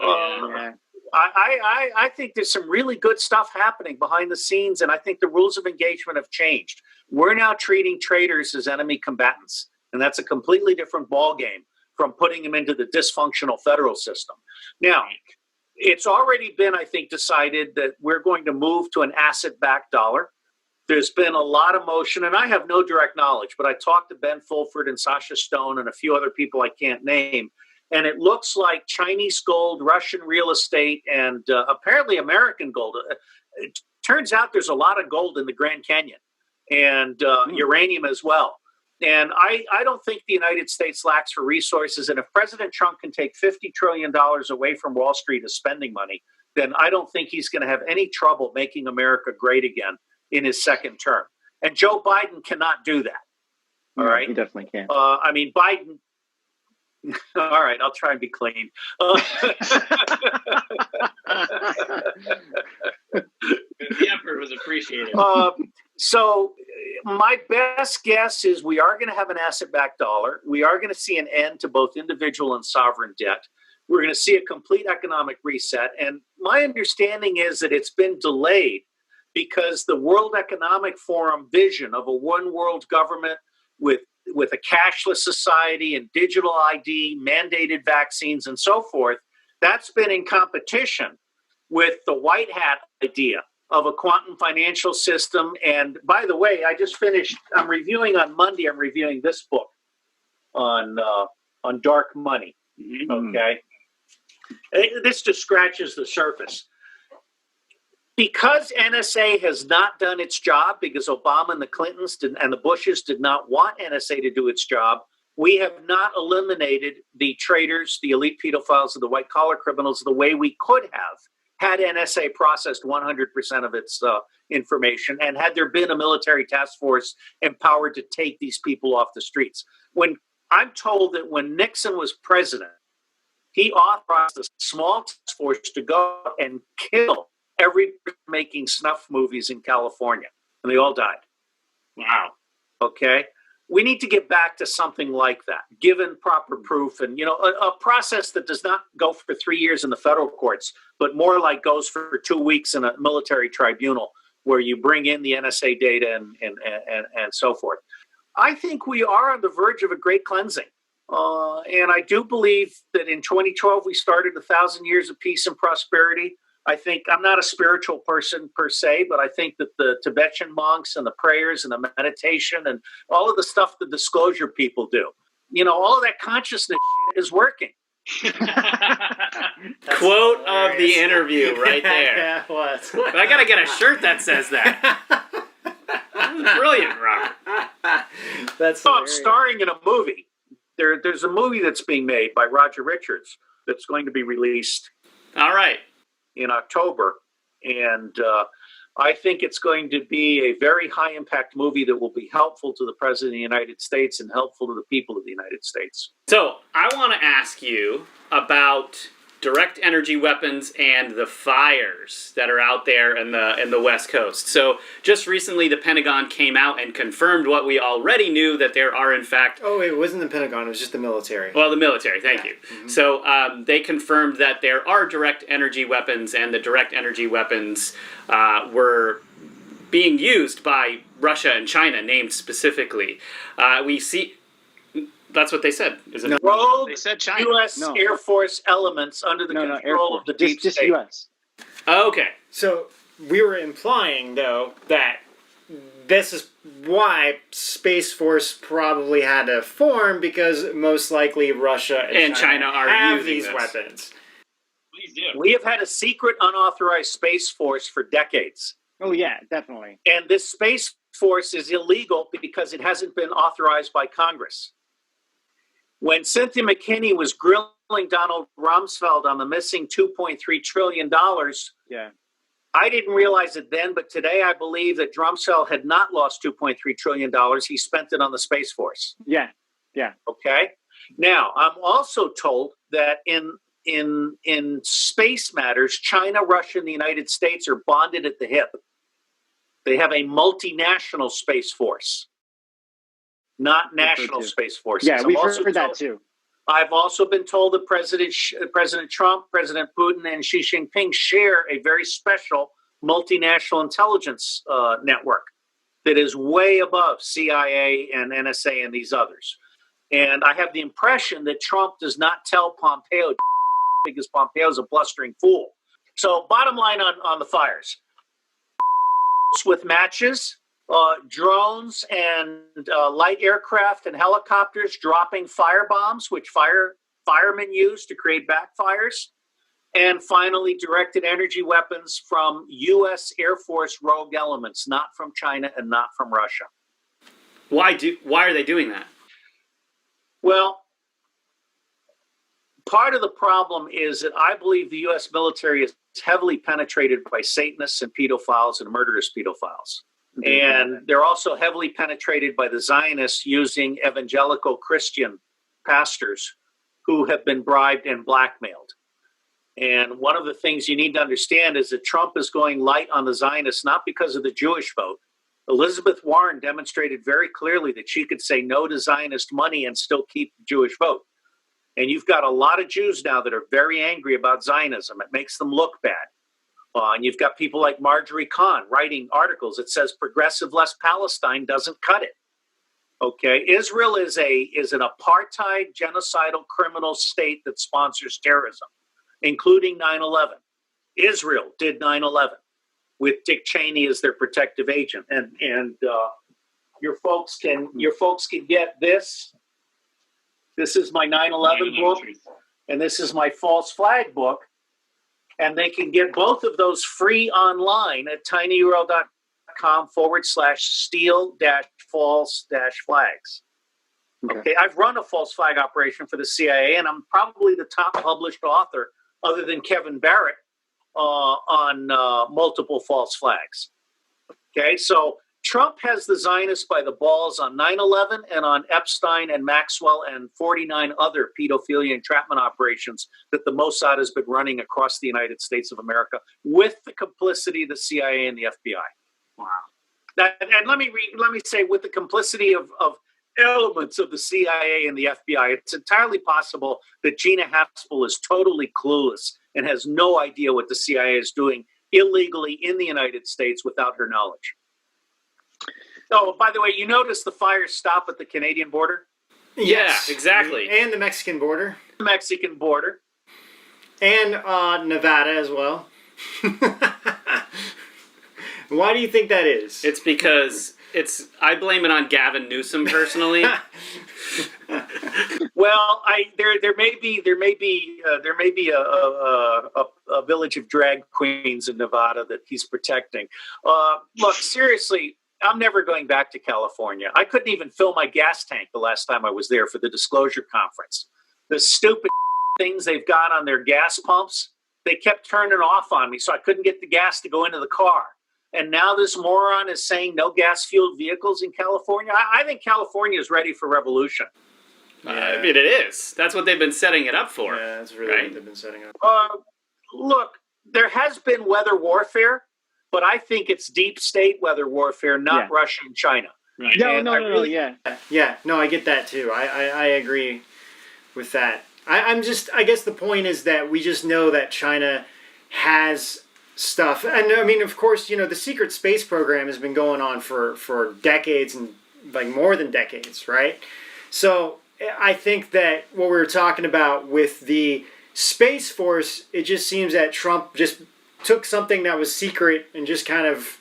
Yeah. I think there's some really good stuff happening behind the scenes, and I think the rules of engagement have changed. We're now treating traitors as enemy combatants, and that's a completely different ballgame from putting them into the dysfunctional federal system. Now, it's already been, I think, decided that we're going to move to an asset-backed dollar. There's been a lot of motion, and I have no direct knowledge, but I talked to Ben Fulford and Sasha Stone and a few other people I can't name, and it looks like Chinese gold, Russian real estate, and apparently American gold. It turns out there's a lot of gold in the Grand Canyon and uranium as well. And I don't think the United States lacks for resources. And if President Trump can take $50 trillion away from Wall Street as spending money, then I don't think he's going to have any trouble making America great again in his second term. And Joe Biden cannot do that. All right. He definitely can. I mean, Biden. All right. I'll try and be clean. The effort was appreciated. So my best guess is we are going to have an asset-backed dollar. We are going to see an end to both individual and sovereign debt. We're going to see a complete economic reset. And my understanding is that it's been delayed because the World Economic Forum vision of a one world government with a cashless society and digital ID, mandated vaccines, and so forth, that's been in competition with the white hat idea of a quantum financial system. And by the way, I just finished, I'm reviewing on Monday, I'm reviewing this book on dark money. Okay. This just scratches the surface. Because NSA has not done its job, because Obama and the Clintons and the Bushes did not want NSA to do its job, we have not eliminated the traitors, the elite pedophiles, and the white-collar criminals the way we could have had NSA processed 100% of its information and had there been a military task force empowered to take these people off the streets. When I'm told that when Nixon was president, he authorized a small task force to go and kill every making snuff movies in California, and they all died. Wow. Okay. We need to get back to something like that, given proper proof and, a process that does not go for 3 years in the federal courts, but more like goes for 2 weeks in a military tribunal where you bring in the NSA data and so forth. I think we are on the verge of a great cleansing. And I do believe that in 2012, we started 1,000 years of peace and prosperity. I think I'm not a spiritual person per se, but I think that the Tibetan monks and the prayers and the meditation and all of the stuff the disclosure people do, all of that consciousness is working. Quote of the interview right there. Yeah, what? But I got to get a shirt that says that. That was brilliant, Robert. That's I'm starring in a movie. There's a movie that's being made by Roger Richards that's going to be released. All right. In October, and I think it's going to be a very high-impact movie that will be helpful to the President of the United States and helpful to the people of the United States. So I want to ask you about direct energy weapons and the fires that are out there in the West Coast. So just recently, the Pentagon came out and confirmed what we already knew, that there are in fact... Oh, it wasn't the Pentagon, it was just the military. Well, the military, thank you. Mm-hmm. So they confirmed that there are direct energy weapons, and the direct energy weapons were being used by Russia and China, named specifically. We see that's what they said. Isn't it? Rogue They said China. U.S. Air Force elements under the control of the deep just state. U.S. Okay. So we were implying, though, that this is why Space Force probably had to form, because most likely Russia and China are have using these this. weapons. Please do. We have had a secret unauthorized Space Force for decades. Oh, yeah, definitely. And this Space Force is illegal because it hasn't been authorized by Congress. When Cynthia McKinney was grilling Donald Rumsfeld on the missing $2.3 trillion, Yeah. I didn't realize it then, but today I believe that Rumsfeld had not lost $2.3 trillion. He spent it on the Space Force. Yeah. Yeah. Okay? Now, I'm also told that in space matters, China, Russia, and the United States are bonded at the hip. They have a multinational Space Force, not national Space Forces. Yeah, we've heard that too. I've also been told that President Trump, President Putin, and Xi Jinping share a very special multinational intelligence network that is way above CIA and NSA and these others. And I have the impression that Trump does not tell Pompeo because Pompeo's a blustering fool. So bottom line on the fires. With matches, drones and light aircraft and helicopters dropping firebombs, which firemen use to create backfires, and finally directed energy weapons from U.S. Air Force rogue elements, not from China and not from Russia. Why are they doing that? Well, part of the problem is that I believe the U.S. military is heavily penetrated by Satanists and pedophiles and murderous pedophiles. And they're also heavily penetrated by the Zionists using evangelical Christian pastors who have been bribed and blackmailed. And one of the things you need to understand is that Trump is going light on the Zionists, not because of the Jewish vote. Elizabeth Warren demonstrated very clearly that she could say no to Zionist money and still keep the Jewish vote. And you've got a lot of Jews now that are very angry about Zionism. It makes them look bad. And you've got people like Marjorie Kahn writing articles that says progressive less Palestine doesn't cut it. Okay, Israel is an apartheid, genocidal, criminal state that sponsors terrorism, including 9/11. Israel did 9/11 with Dick Cheney as their protective agent, and your folks can get this. This is my 9/11 book, and this is my false flag book. And they can get both of those free online at tinyurl.com/steal-false-flags. Okay, I've run a false flag operation for the CIA, and I'm probably the top published author, other than Kevin Barrett, on multiple false flags. Okay, so Trump has the Zionists by the balls on 9/11 and on Epstein and Maxwell and 49 other pedophilia entrapment operations that the Mossad has been running across the United States of America with the complicity of the CIA and the FBI. Wow. And let me say, with the complicity of elements of the CIA and the FBI, it's entirely possible that Gina Haspel is totally clueless and has no idea what the CIA is doing illegally in the United States without her knowledge. Oh, by the way, you notice the fires stop at the Canadian border? Yes, exactly. And the Mexican border. The Mexican border. And Nevada as well. Why do you think that is? It's because I blame it on Gavin Newsom personally. Well, there may be a village of drag queens in Nevada that he's protecting. Look, seriously, I'm never going back to California. I couldn't even fill my gas tank the last time I was there for the disclosure conference. The stupid things they've got on their gas pumps, they kept turning off on me, so I couldn't get the gas to go into the car. And now this moron is saying no gas-fueled vehicles in California. I think California is ready for revolution. I mean, it is. That's what they've been setting it up for. Yeah, that's really what they've been setting up. Look, there has been weather warfare, but I think it's deep state weather warfare, not Russia and China. Right. No, Yeah, no, I get that too. I agree with that. I guess the point is that we just know that China has stuff. And I mean, of course, the secret space program has been going on for decades and like more than decades, right? So I think that what we were talking about with the Space Force, it just seems that Trump just took something that was secret and just kind of,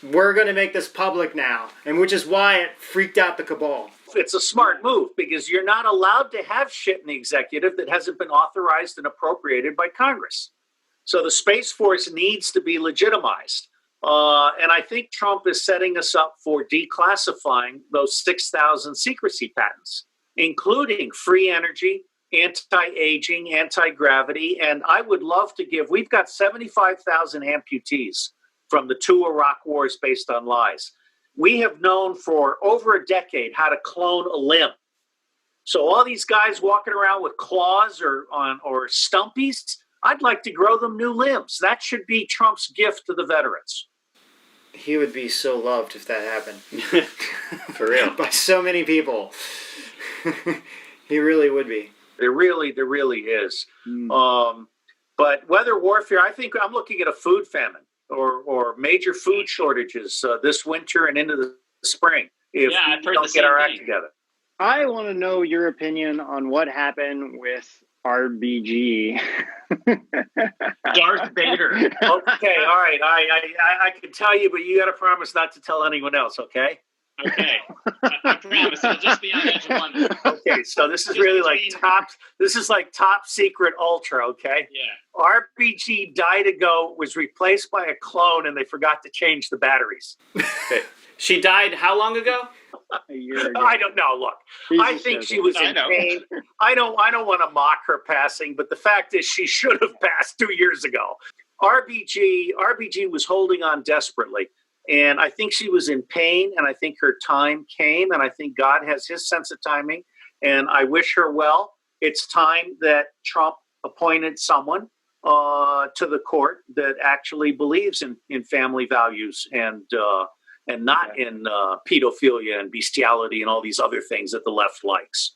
we're going to make this public now, and which is why it freaked out the cabal. It's a smart move because you're not allowed to have shit in the executive that hasn't been authorized and appropriated by Congress. So the Space Force needs to be legitimized. And I think Trump is setting us up for declassifying those 6,000 secrecy patents, including free energy, anti-aging, anti-gravity. And I would love to we've got 75,000 amputees from the 2 Iraq wars based on lies. We have known for over a decade how to clone a limb. So all these guys walking around with claws or stumpies, I'd like to grow them new limbs. That should be Trump's gift to the veterans. He would be so loved if that happened. For real. By so many people. He really would be. There really is. But weather warfare, I think I'm looking at a food famine or major food shortages this winter and into the spring if we don't get our act together. I want to know your opinion on what happened with RBG. Darth Vader. Okay, all right. I can tell you, but you got to promise not to tell anyone else, okay? Okay. I promise. It'll just be on Edge of Wonder. Okay, so this is really like top secret ultra, okay? Yeah. RBG died ago, was replaced by a clone, and they forgot to change the batteries. She died how long ago? A year ago. I don't know. Look, I think she was in pain. I don't want to mock her passing, but the fact is she should have passed 2 years ago. RBG was holding on desperately. And I think she was in pain, and I think her time came, and I think God has his sense of timing, and I wish her well. It's time that Trump appointed someone to the court that actually believes in family values and not in pedophilia and bestiality and all these other things that the left likes.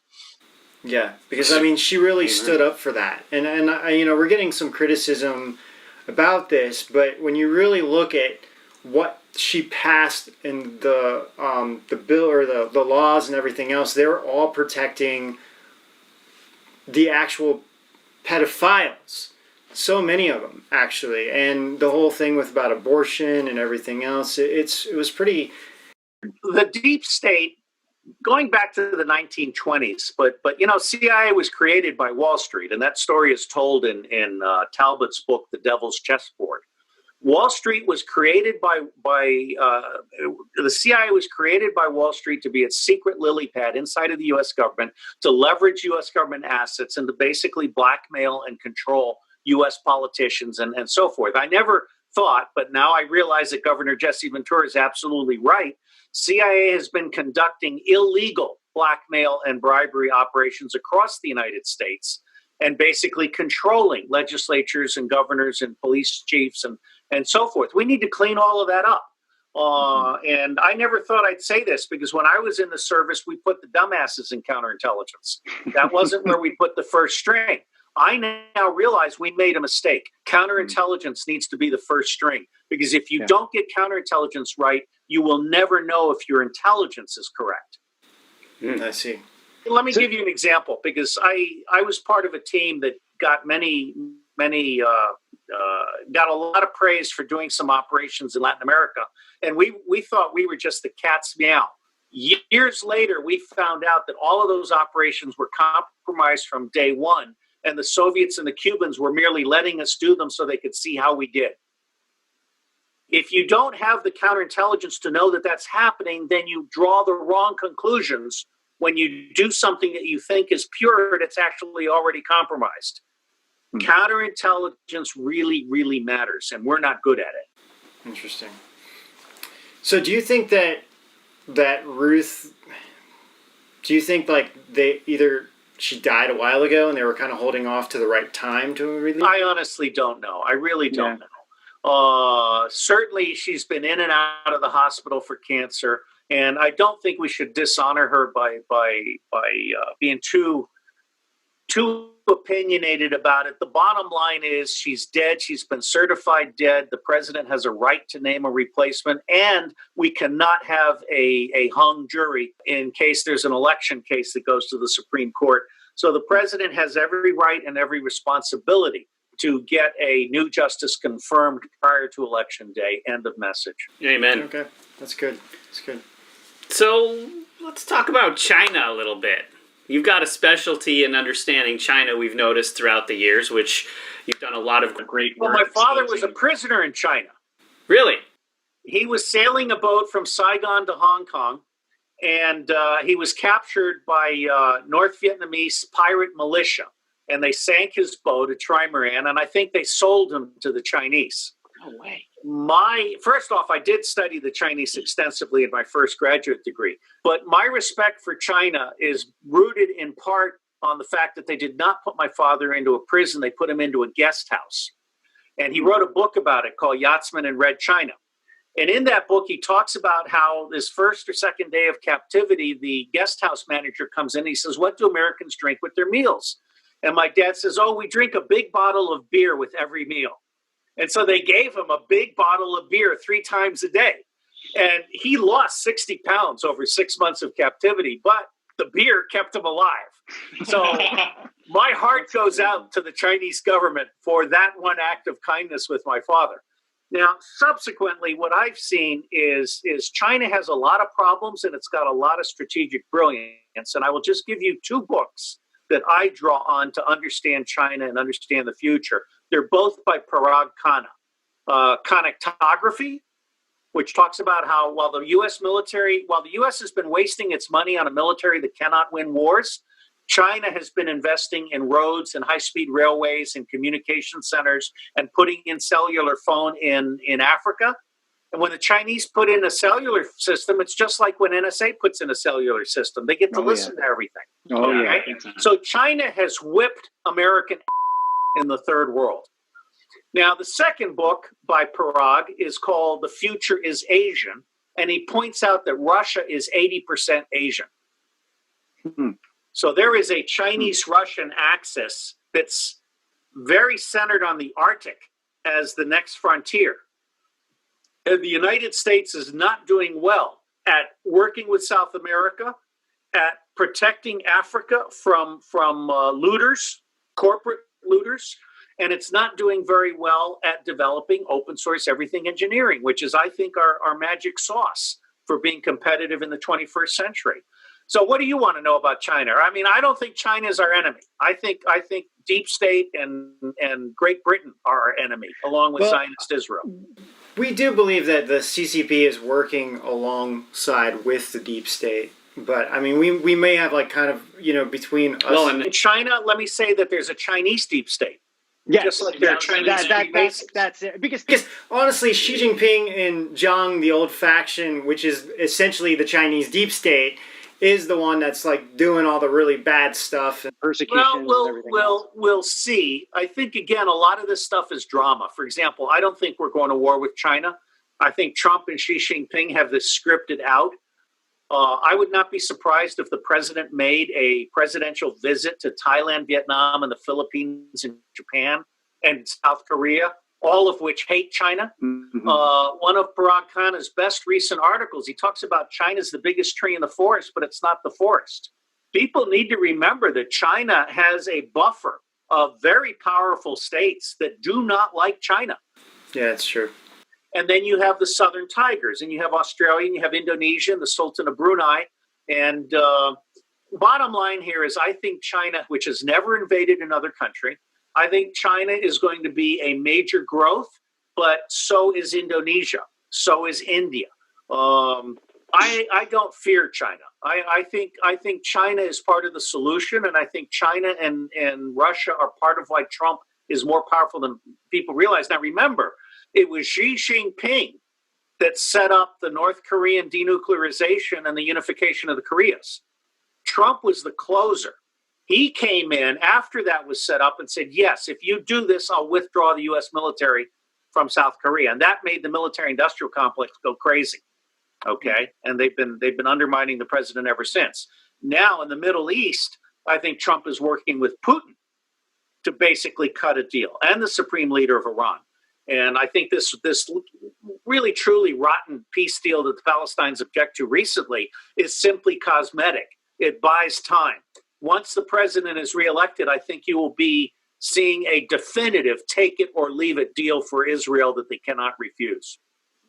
Yeah, because I mean, she really stood up for that, and we're getting some criticism about this, but when you really look at what she passed in the bill or the laws and everything else, they're all protecting the actual pedophiles. So many of them, actually, and the whole thing about abortion and everything else. It was pretty. The deep state, going back to the 1920s, but CIA was created by Wall Street, and that story is told in Talbot's book, The Devil's Chessboard. Wall Street was created the CIA was created by Wall Street to be its secret lily pad inside of the U.S. government to leverage U.S. government assets and to basically blackmail and control U.S. politicians and so forth. I never thought, but now I realize that Governor Jesse Ventura is absolutely right. CIA has been conducting illegal blackmail and bribery operations across the United States and basically controlling legislatures and governors and police chiefs and so forth. We need to clean all of that up. And I never thought I'd say this because when I was in the service, we put the dumbasses in counterintelligence. That wasn't where we put the first string. I now realize we made a mistake. Counterintelligence needs to be the first string because if you don't get counterintelligence right, you will never know if your intelligence is correct. I see. Let me give you an example because I was part of a team that got got a lot of praise for doing some operations in Latin America. And we thought we were just the cat's meow. Years later, we found out that all of those operations were compromised from day one. And the Soviets and the Cubans were merely letting us do them so they could see how we did. If you don't have the counterintelligence to know that that's happening, then you draw the wrong conclusions when you do something that you think is pure and it's actually already compromised. Counterintelligence really, really matters, and we're not good at it. Interesting. So do you think that Ruth, do you think like she died a while ago and they were kind of holding off to the right time to release? I honestly don't know. I really don't know. Certainly she's been in and out of the hospital for cancer, and I don't think we should dishonor her by being too too opinionated about it. The bottom line is she's dead. She's been certified dead. The president has a right to name a replacement, and we cannot have a hung jury in case there's an election case that goes to the Supreme Court. So the president has every right and every responsibility to get a new justice confirmed prior to election day. End of message. Amen. Okay, that's good. That's good. So let's talk about China a little bit. You've got a specialty in understanding China, we've noticed throughout the years, which you've done a lot of great work. Well, my father was a prisoner in China. Really? He was sailing a boat from Saigon to Hong Kong, and he was captured by North Vietnamese pirate militia, and they sank his boat, a trimaran, and I think they sold him to the Chinese. No way. First off, I did study the Chinese extensively in my first graduate degree, but my respect for China is rooted in part on the fact that they did not put my father into a prison. They put him into a guest house. And he wrote a book about it called Yachtsman in Red China. And in that book, he talks about how this first or second day of captivity, the guest house manager comes in and he says, "What do Americans drink with their meals?" And my dad says, "Oh, we drink a big bottle of beer with every meal." And so they gave him a big bottle of beer 3 times a day. And he lost 60 pounds over 6 months of captivity, but the beer kept him alive. So my heart goes out to the Chinese government for that one act of kindness with my father. Now, subsequently, what I've seen is China has a lot of problems and it's got a lot of strategic brilliance. And I will just give you 2 books that I draw on to understand China and understand the future. They're both by Parag Khanna. Connectography, which talks about how while the U.S. has been wasting its money on a military that cannot win wars, China has been investing in roads and high-speed railways and communication centers and putting in cellular phone in Africa. And when the Chinese put in a cellular system, it's just like when NSA puts in a cellular system. They get to listen to everything. Yeah. So China has whipped American in the third world. Now, the second book by Parag is called The Future is Asian, and he points out that Russia is 80% Asian. So there is a Chinese-Russian axis that's very centered on the Arctic as the next frontier. And the United States is not doing well at working with South America, at protecting Africa from looters, corporate looters, and it's not doing very well at developing open source everything engineering, which is, I think, our magic sauce for being competitive in the 21st century. So what do you want to know about China? I mean, I don't think China is our enemy. I think deep state and Great Britain are our enemy, along with Zionist Israel. We do believe that the CCP is working alongside with the deep state. But, I mean, we may have, like, kind of, between us... Well, in China, let me say that there's a Chinese deep state. Yes, just like there are Chinese that's it. Because honestly, Xi Jinping and Jiang, the old faction, which is essentially the Chinese deep state, is the one that's, like, doing all the really bad stuff and persecution and everything else. We'll see. I think, again, a lot of this stuff is drama. For example, I don't think we're going to war with China. I think Trump and Xi Jinping have this scripted out. I would not be surprised if the president made a presidential visit to Thailand, Vietnam, and the Philippines, and Japan, and South Korea, all of which hate China. Mm-hmm. One of Parag Khanna's best recent articles, he talks about China's the biggest tree in the forest, but it's not the forest. People need to remember that China has a buffer of very powerful states that do not like China. Yeah, that's true. And then you have the Southern Tigers, and you have Australia, and you have Indonesia, and the Sultan of Brunei. And bottom line here is I think China, which has never invaded another country, I think China is going to be a major growth, but so is Indonesia. So is India. I don't fear China. I think China is part of the solution, and I think China and Russia are part of why Trump is more powerful than people realize. Now, remember, it was Xi Jinping that set up the North Korean denuclearization and the unification of the Koreas. Trump was the closer. He came in after that was set up and said, yes, if you do this, I'll withdraw the U.S. military from South Korea. And that made the military-industrial complex go crazy. Okay? And they've been undermining the president ever since. Now, in the Middle East, I think Trump is working with Putin to basically cut a deal, and the supreme leader of Iran. And I think this really, truly rotten peace deal that the Palestinians object to recently is simply cosmetic. It buys time. Once the president is reelected, I think you will be seeing a definitive take it or leave it deal for Israel that they cannot refuse.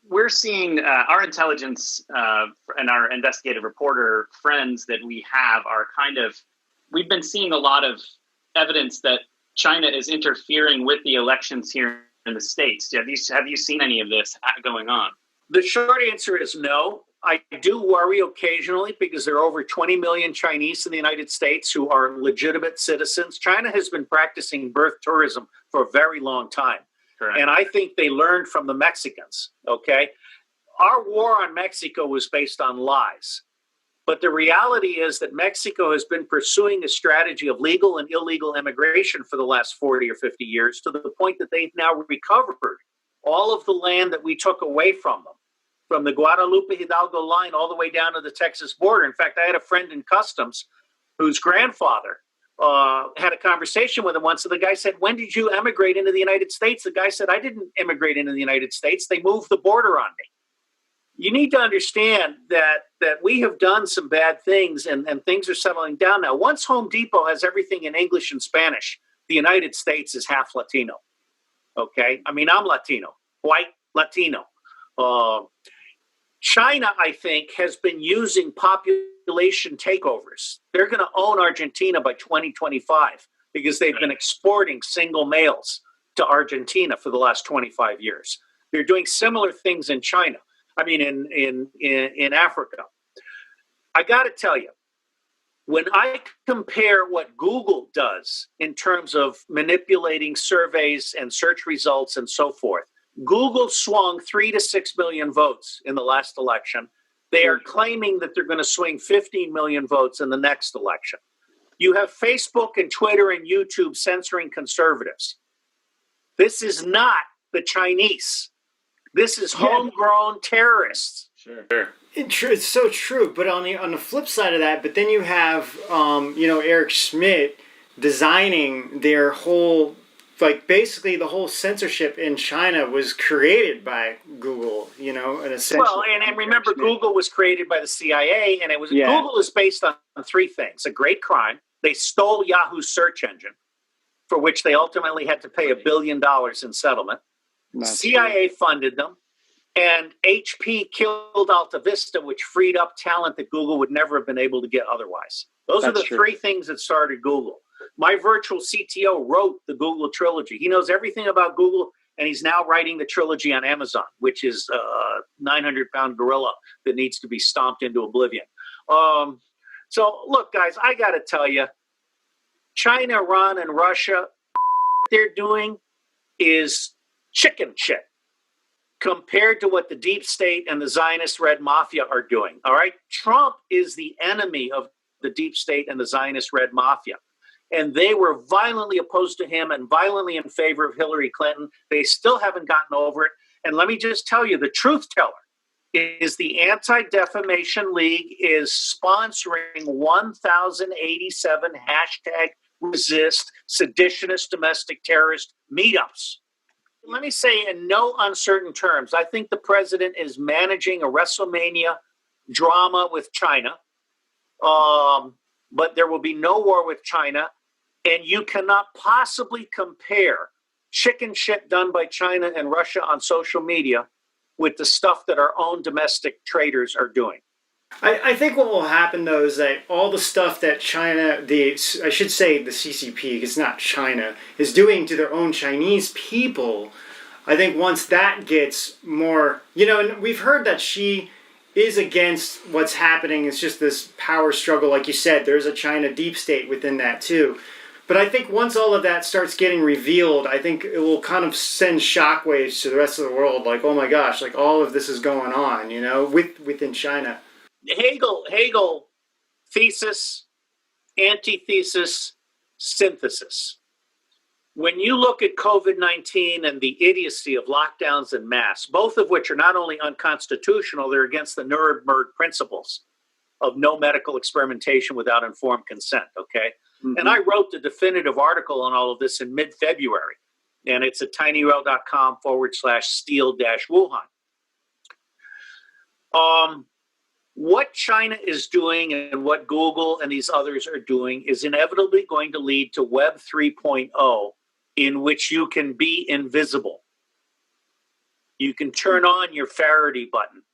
We're seeing our intelligence and our investigative reporter friends that we have are we've been seeing a lot of evidence that China is interfering with the elections here in the States. Have you seen any of this going on? The short answer is no. I do worry occasionally because there are over 20 million Chinese in the United States who are legitimate citizens. China has been practicing birth tourism for a very long time. Correct. And I think they learned from the Mexicans, okay? Our war on Mexico was based on lies. But the reality is that Mexico has been pursuing a strategy of legal and illegal immigration for the last 40 or 50 years to the point that they've now recovered all of the land that we took away from them, from the Guadalupe Hidalgo line all the way down to the Texas border. In fact, I had a friend in customs whose grandfather had a conversation with him once. And the guy said, "When did you emigrate into the United States?" The guy said, "I didn't immigrate into the United States. They moved the border on me." You need to understand that we have done some bad things and things are settling down now. Once Home Depot has everything in English and Spanish, the United States is half Latino. Okay? I mean, I'm Latino, white Latino. China, I think, has been using population takeovers. They're going to own Argentina by 2025 because they've been exporting single males to Argentina for the last 25 years. They're doing similar things in China. I mean, in Africa. I got to tell you, when I compare what Google does in terms of manipulating surveys and search results and so forth, Google swung 3 to 6 million votes in the last election. They are claiming that they're going to swing 15 million votes in the next election. You have Facebook and Twitter and YouTube censoring conservatives. This is not the Chinese. This is homegrown terrorists. Sure. It's so true. But on the flip side of that, but then you have Eric Schmidt designing their whole, basically the whole censorship in China was created by Google. And essentially. Well, and remember, Google was created by the CIA, and Google is based on three things: a great crime. They stole Yahoo's search engine, for which they ultimately had to pay $1 billion in settlement. CIA funded them, and HP killed Alta Vista, which freed up talent that Google would never have been able to get otherwise. Those are the three things that started Google. My virtual CTO wrote the Google trilogy. He knows everything about Google, and he's now writing the trilogy on Amazon, which is a 900-pound gorilla that needs to be stomped into oblivion. So, look, guys, I got to tell you, China, Iran, and Russia, what they're doing is chicken shit compared to what the deep state and the Zionist Red Mafia are doing. All right. Trump is the enemy of the deep state and the Zionist Red Mafia. And they were violently opposed to him and violently in favor of Hillary Clinton. They still haven't gotten over it. And let me just tell you, the truth teller is the Anti-Defamation League is sponsoring 1,087 #resist seditionist domestic terrorist meetups. Let me say in no uncertain terms, I think the president is managing a WrestleMania drama with China, but there will be no war with China, and you cannot possibly compare chicken shit done by China and Russia on social media with the stuff that our own domestic traders are doing. I think what will happen, though, is that all the stuff that China, the CCP, it's not China, is doing to their own Chinese people, I think once that gets more, and we've heard that she is against what's happening. It's just this power struggle. Like you said, there's a China deep state within that, too. But I think once all of that starts getting revealed, I think it will kind of send shockwaves to the rest of the world. Like, oh my gosh, all of this is going on, within China. Hegel, thesis, antithesis, synthesis. When you look at COVID-19 and the idiocy of lockdowns and masks, both of which are not only unconstitutional, they're against the Nuremberg principles. of no medical experimentation without informed consent, okay? Mm-hmm. And I wrote the definitive article on all of this in mid-February, and it's at tinyurl.com/Steele-Wuhan. What China is doing and what Google and these others are doing is inevitably going to lead to Web 3.0, in which you can be invisible. You can turn on your Faraday button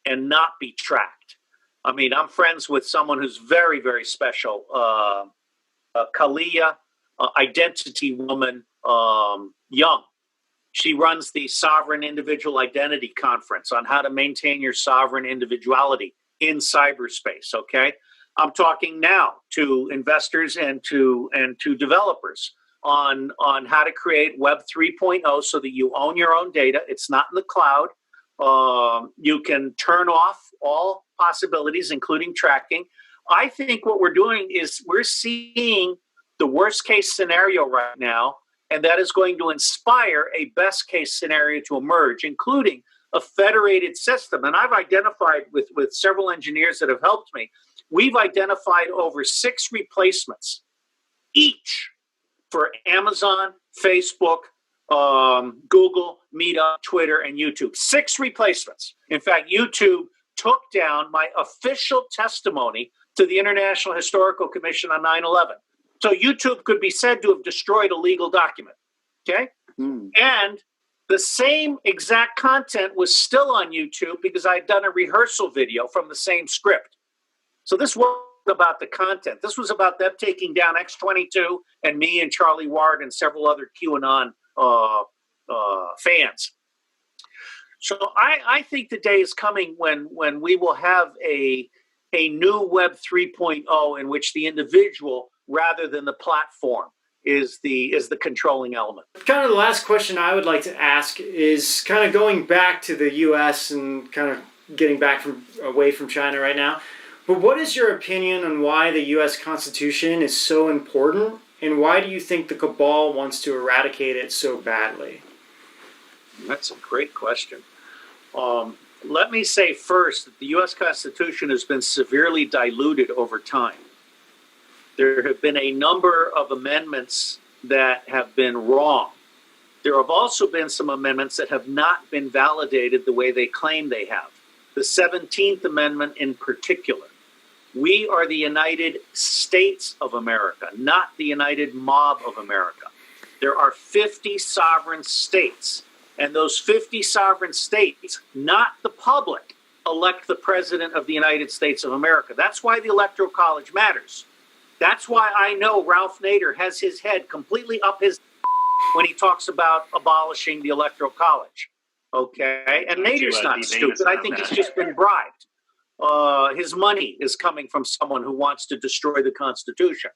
and not be tracked. I mean, I'm friends with someone who's very, very special, Kalia, identity woman, Young. She runs the Sovereign Individual Identity Conference on how to maintain your sovereign individuality in cyberspace, okay? I'm talking now to investors and to developers on how to create Web 3.0 so that you own your own data. It's not in the cloud. You can turn off all possibilities, including tracking. I think what we're doing is we're seeing the worst case scenario right now, and that is going to inspire a best case scenario to emerge, including a federated system. And I've identified with several engineers that have helped me, we've identified over 6 replacements, each for Amazon, Facebook, Google, Meetup, Twitter, and YouTube. 6 replacements. In fact, YouTube took down my official testimony to the International Historical Commission on 9/11. So YouTube could be said to have destroyed a legal document, okay? And the same exact content was still on YouTube because I had done a rehearsal video from the same script. So this wasn't about the content. This was about them taking down X-22 and me and Charlie Ward and several other QAnon fans. So I think the day is coming when we will have a new Web 3.0 in which the individual, rather than the platform, is the controlling element. Kind of the last question I would like to ask is kind of going back to the U.S. and kind of getting back away from China right now. But what is your opinion on why the U.S. Constitution is so important, and why do you think the cabal wants to eradicate it so badly? That's a great question. Let me say first that the U.S. Constitution has been severely diluted over time. There have been a number of amendments that have been wrong. There have also been some amendments that have not been validated the way they claim they have. The 17th Amendment in particular. We are the United States of America, not the United Mob of America. There are 50 sovereign states, and those 50 sovereign states, not the public, elect the President of the United States of America. That's why the Electoral College matters. That's why I know Ralph Nader has his head completely up his when he talks about abolishing the Electoral College. Okay? And Nader's not stupid. I think he's just been bribed. His money is coming from someone who wants to destroy the Constitution.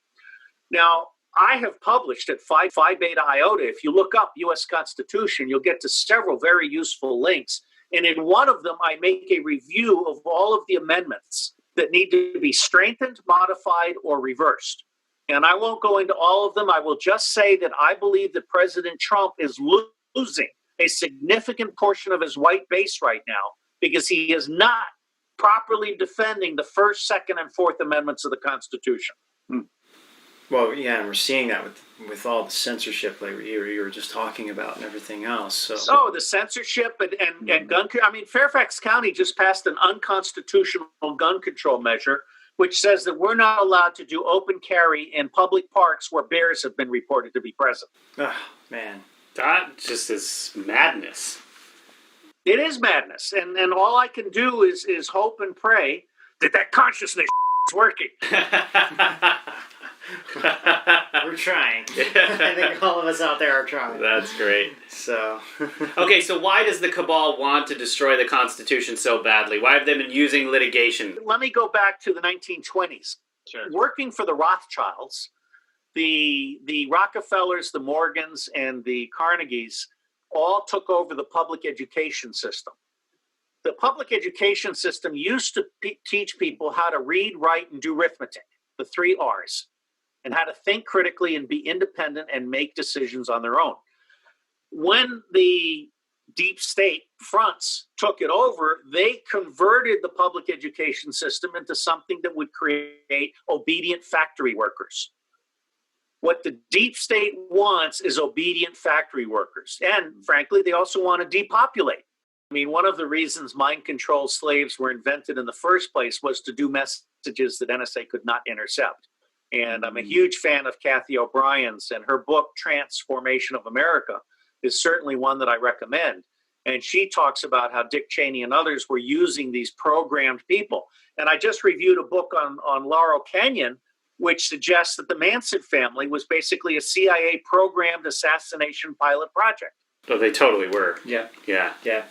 Now, I have published at Phi Beta Iota. If you look up U.S. Constitution, you'll get to several very useful links. And in one of them, I make a review of all of the amendments that need to be strengthened, modified, or reversed. And I won't go into all of them. I will just say that I believe that President Trump is losing a significant portion of his white base right now because he is not properly defending the First, Second, and Fourth Amendments of the Constitution. Well, yeah, and we're seeing that with all the censorship like you were just talking about and everything else. So the censorship and gun. I mean, Fairfax County just passed an unconstitutional gun control measure, which says that we're not allowed to do open carry in public parks where bears have been reported to be present. Oh, man. That just is madness. It is madness. And all I can do is hope and pray that consciousness is working. We're trying. I think all of us out there are trying. That's great. So, okay, so why does the cabal want to destroy the Constitution so badly? Why have they been using litigation? Let me go back to the 1920s. Sure. Working for the Rothschilds, the Rockefellers, the Morgans, and the Carnegies all took over the public education system. The public education system used to teach people how to read, write, and do arithmetic, the 3 R's. And how to think critically and be independent and make decisions on their own. When the deep state fronts took it over, they converted the public education system into something that would create obedient factory workers. What the deep state wants is obedient factory workers. And frankly, they also want to depopulate. I mean, one of the reasons mind control slaves were invented in the first place was to do messages that NSA could not intercept. And I'm a huge fan of Kathy O'Brien's, and her book, Transformation of America, is certainly one that I recommend. And she talks about how Dick Cheney and others were using these programmed people. And I just reviewed a book on Laurel Canyon, which suggests that the Manson family was basically a CIA programmed assassination pilot project. Oh, they totally were. Yeah. Yeah. Yeah.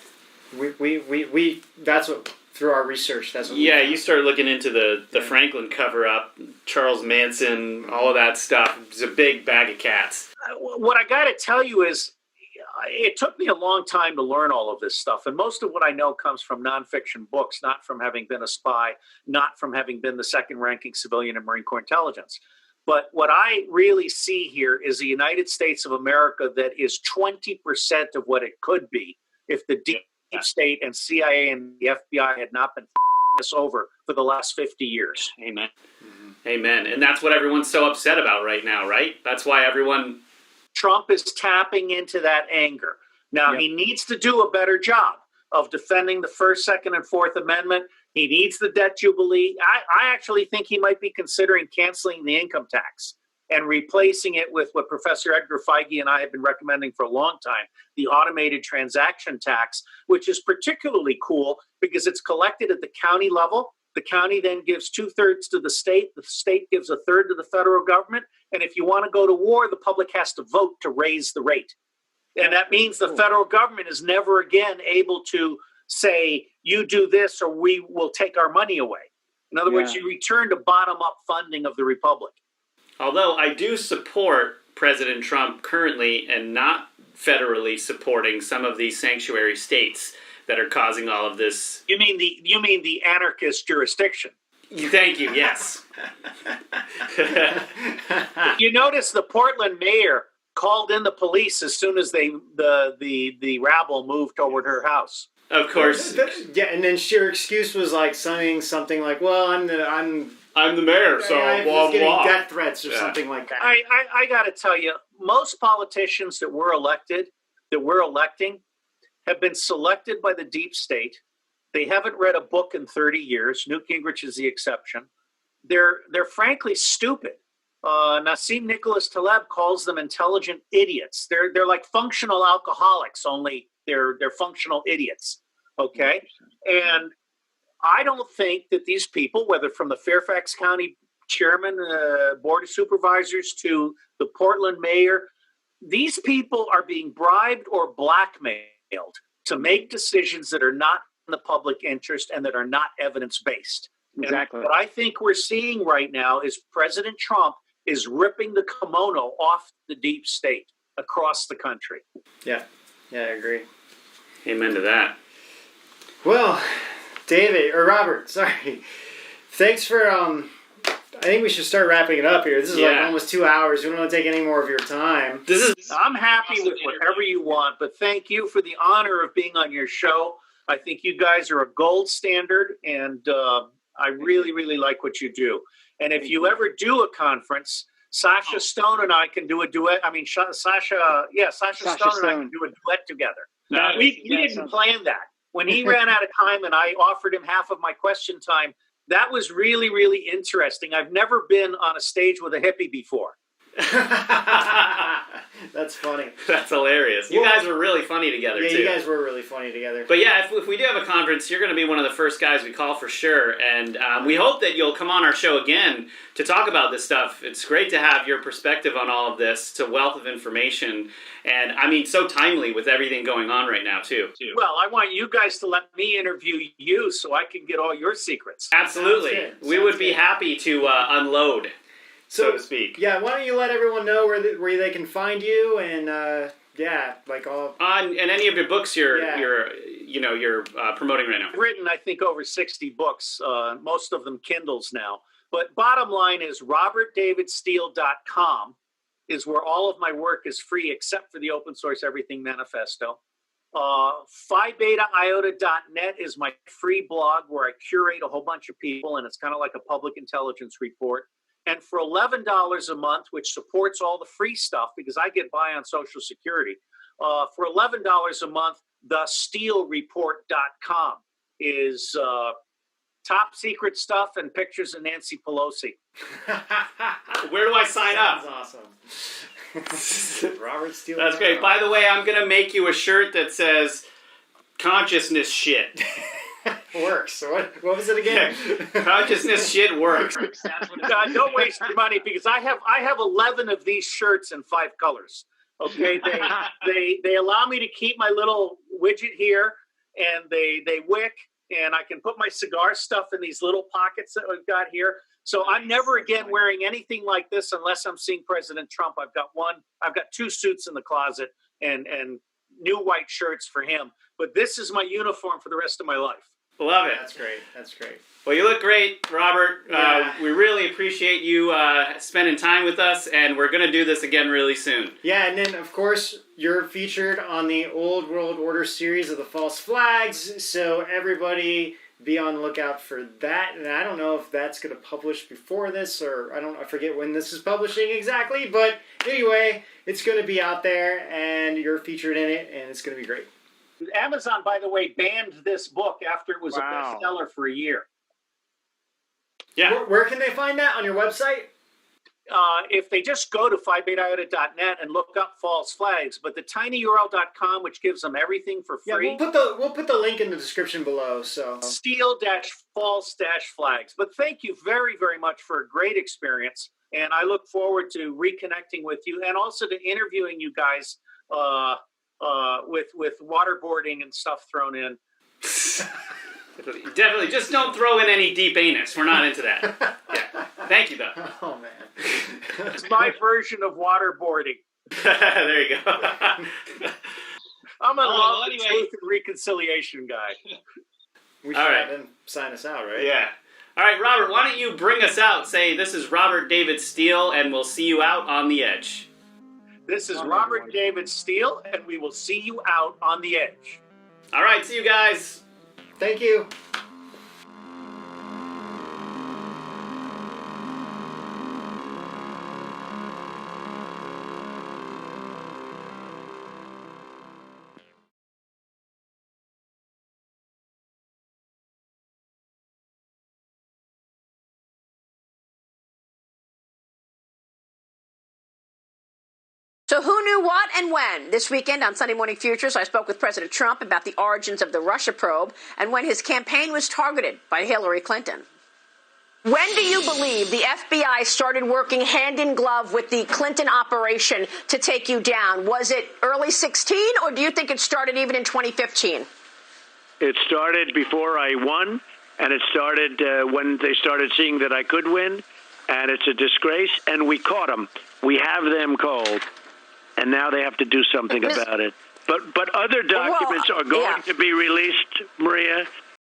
We that's what, through our research, that's what you started looking into the Franklin cover-up, Charles Manson, all of that stuff. It's a big bag of cats. What I got to tell you is, it took me a long time to learn all of this stuff. And most of what I know comes from nonfiction books, not from having been a spy, not from having been the second-ranking civilian in Marine Corps intelligence. But what I really see here is the United States of America that is 20% of what it could be if the deep state and CIA and the FBI had not been us over for the last 50 years. Amen. Mm-hmm. Amen. And that's what everyone's so upset about right now, right? That's why everyone... Trump is tapping into that anger. Now, he needs to do a better job of defending the First, Second, and Fourth Amendment. He needs the debt jubilee. I actually think he might be considering canceling the income tax and replacing it with what Professor Edgar Feige and I have been recommending for a long time, the automated transaction tax, which is particularly cool because it's collected at the county level. The county then gives 2/3 to the state gives 1/3 to the federal government. And if you want to go to war, the public has to vote to raise the rate. And that means the federal government is never again able to say, you do this or we will take our money away. In other words, you return to bottom-up funding of the republic. Although I do support President Trump currently and not federally supporting some of these sanctuary states that are causing all of this. You mean the anarchist jurisdiction? Thank you. Yes. You notice the Portland mayor called in the police as soon as the rabble moved toward her house. Of course. Yeah, and then her excuse was like saying something like, "Well, I'm the mayor, so I was getting death threats or something like that." I got to tell you, most politicians that we're electing, have been selected by the deep state. They haven't read a book in 30 years. Newt Gingrich is the exception. They're frankly stupid. Nassim Nicholas Taleb calls them intelligent idiots. They're like functional alcoholics, only they're functional idiots. Okay? And I don't think that these people, whether from the Fairfax County chairman, board of supervisors to the Portland mayor, these people are being bribed or blackmailed to make decisions that are not in the public interest and that are not evidence-based. Exactly. And what I think we're seeing right now is President Trump is ripping the kimono off the deep state across the country. Yeah, I agree. Amen to that. Well, Robert, sorry. Thanks for, I think we should start wrapping it up here. This is like almost 2 hours. We don't want to take any more of your time. I'm happy with whatever you want, but thank you for the honor of being on your show. I think you guys are a gold standard, and I really, really like what you do. And if you ever do a conference, Sasha Stone and I can do a duet. I mean, Sasha Stone and I can do a duet together. We didn't plan that. When he ran out of time and I offered him half of my question time, that was really, really interesting. I've never been on a stage with a hippie before. That's funny. That's hilarious. You guys were really funny together, too. Yeah, you guys were really funny together. But yeah, if we do have a conference, you're going to be one of the first guys we call for sure. And we hope that you'll come on our show again to talk about this stuff. It's great to have your perspective on all of this. It's a wealth of information. And I mean, so timely with everything going on right now, too. Well, I want you guys to let me interview you so I can get all your secrets. Absolutely. We would be happy to unload, so to speak. Yeah, why don't you let everyone know where they can find you and and any of your books you're promoting right now. I've written, I think, over 60 books, most of them Kindles now. But bottom line is robertdavidsteele.com is where all of my work is free except for the open source Everything Manifesto. PhiBetaIota.net is my free blog where I curate a whole bunch of people, and it's kind of like a public intelligence report. And for $11 a month, which supports all the free stuff because I get by on Social Security, for $11 a month, thesteelreport.com is top secret stuff and pictures of Nancy Pelosi. Where do I sign up? That's awesome. Robert Steele. That's great. By the way, I'm going to make you a shirt that says consciousness shit. Works. What was it again? Consciousness shit works. Don't waste your money because I have 11 of these shirts in 5 colors. Okay, they allow me to keep my little widget here, and they wick, and I can put my cigar stuff in these little pockets that I've got here. So I'm never again wearing anything like this unless I'm seeing President Trump. I've got 2 suits in the closet and new white shirts for him. But this is my uniform for the rest of my life. Love it. That's great. That's great. Well, you look great, Robert. Yeah. We really appreciate you spending time with us, and we're going to do this again really soon. Yeah, and then, of course, you're featured on the Old World Order series of the false flags, so everybody be on the lookout for that. And I don't know if that's going to publish before this, or I forget when this is publishing exactly, but anyway, it's going to be out there, and you're featured in it, and it's going to be great. Amazon, by the way, banned this book after it was a bestseller for a year. Yeah. Where can they find that? On your website? If they just go to PhiBetaIota.net and look up false flags, but the tinyurl.com, which gives them everything for free. Yeah, we'll put the link in the description below. So Steele-false-flags. But thank you very, very much for a great experience, and I look forward to reconnecting with you and also to interviewing you guys with waterboarding and stuff thrown in. Definitely. Just don't throw in any deep anus. We're not into that. Yeah. Thank you, though. Oh, man. It's my version of waterboarding. There you go. I'm a love and truth and reconciliation guy. We should have him sign us out, right? Yeah. All right, Robert, why don't you bring us out? Say, this is Robert David Steele, and we'll see you out on the edge. This is Robert David Steele, and we will see you out on the edge. All right, see you guys. Thank you. So who knew what and when? This weekend on Sunday Morning Futures, I spoke with President Trump about the origins of the Russia probe and when his campaign was targeted by Hillary Clinton. When do you believe the FBI started working hand in glove with the Clinton operation to take you down? Was it early 16, or do you think it started even in 2015? It started before I won, and it started when they started seeing that I could win, and it's a disgrace, and we caught them. We have them cold. And now they have to do something about it. But other documents are going to be released, Maria,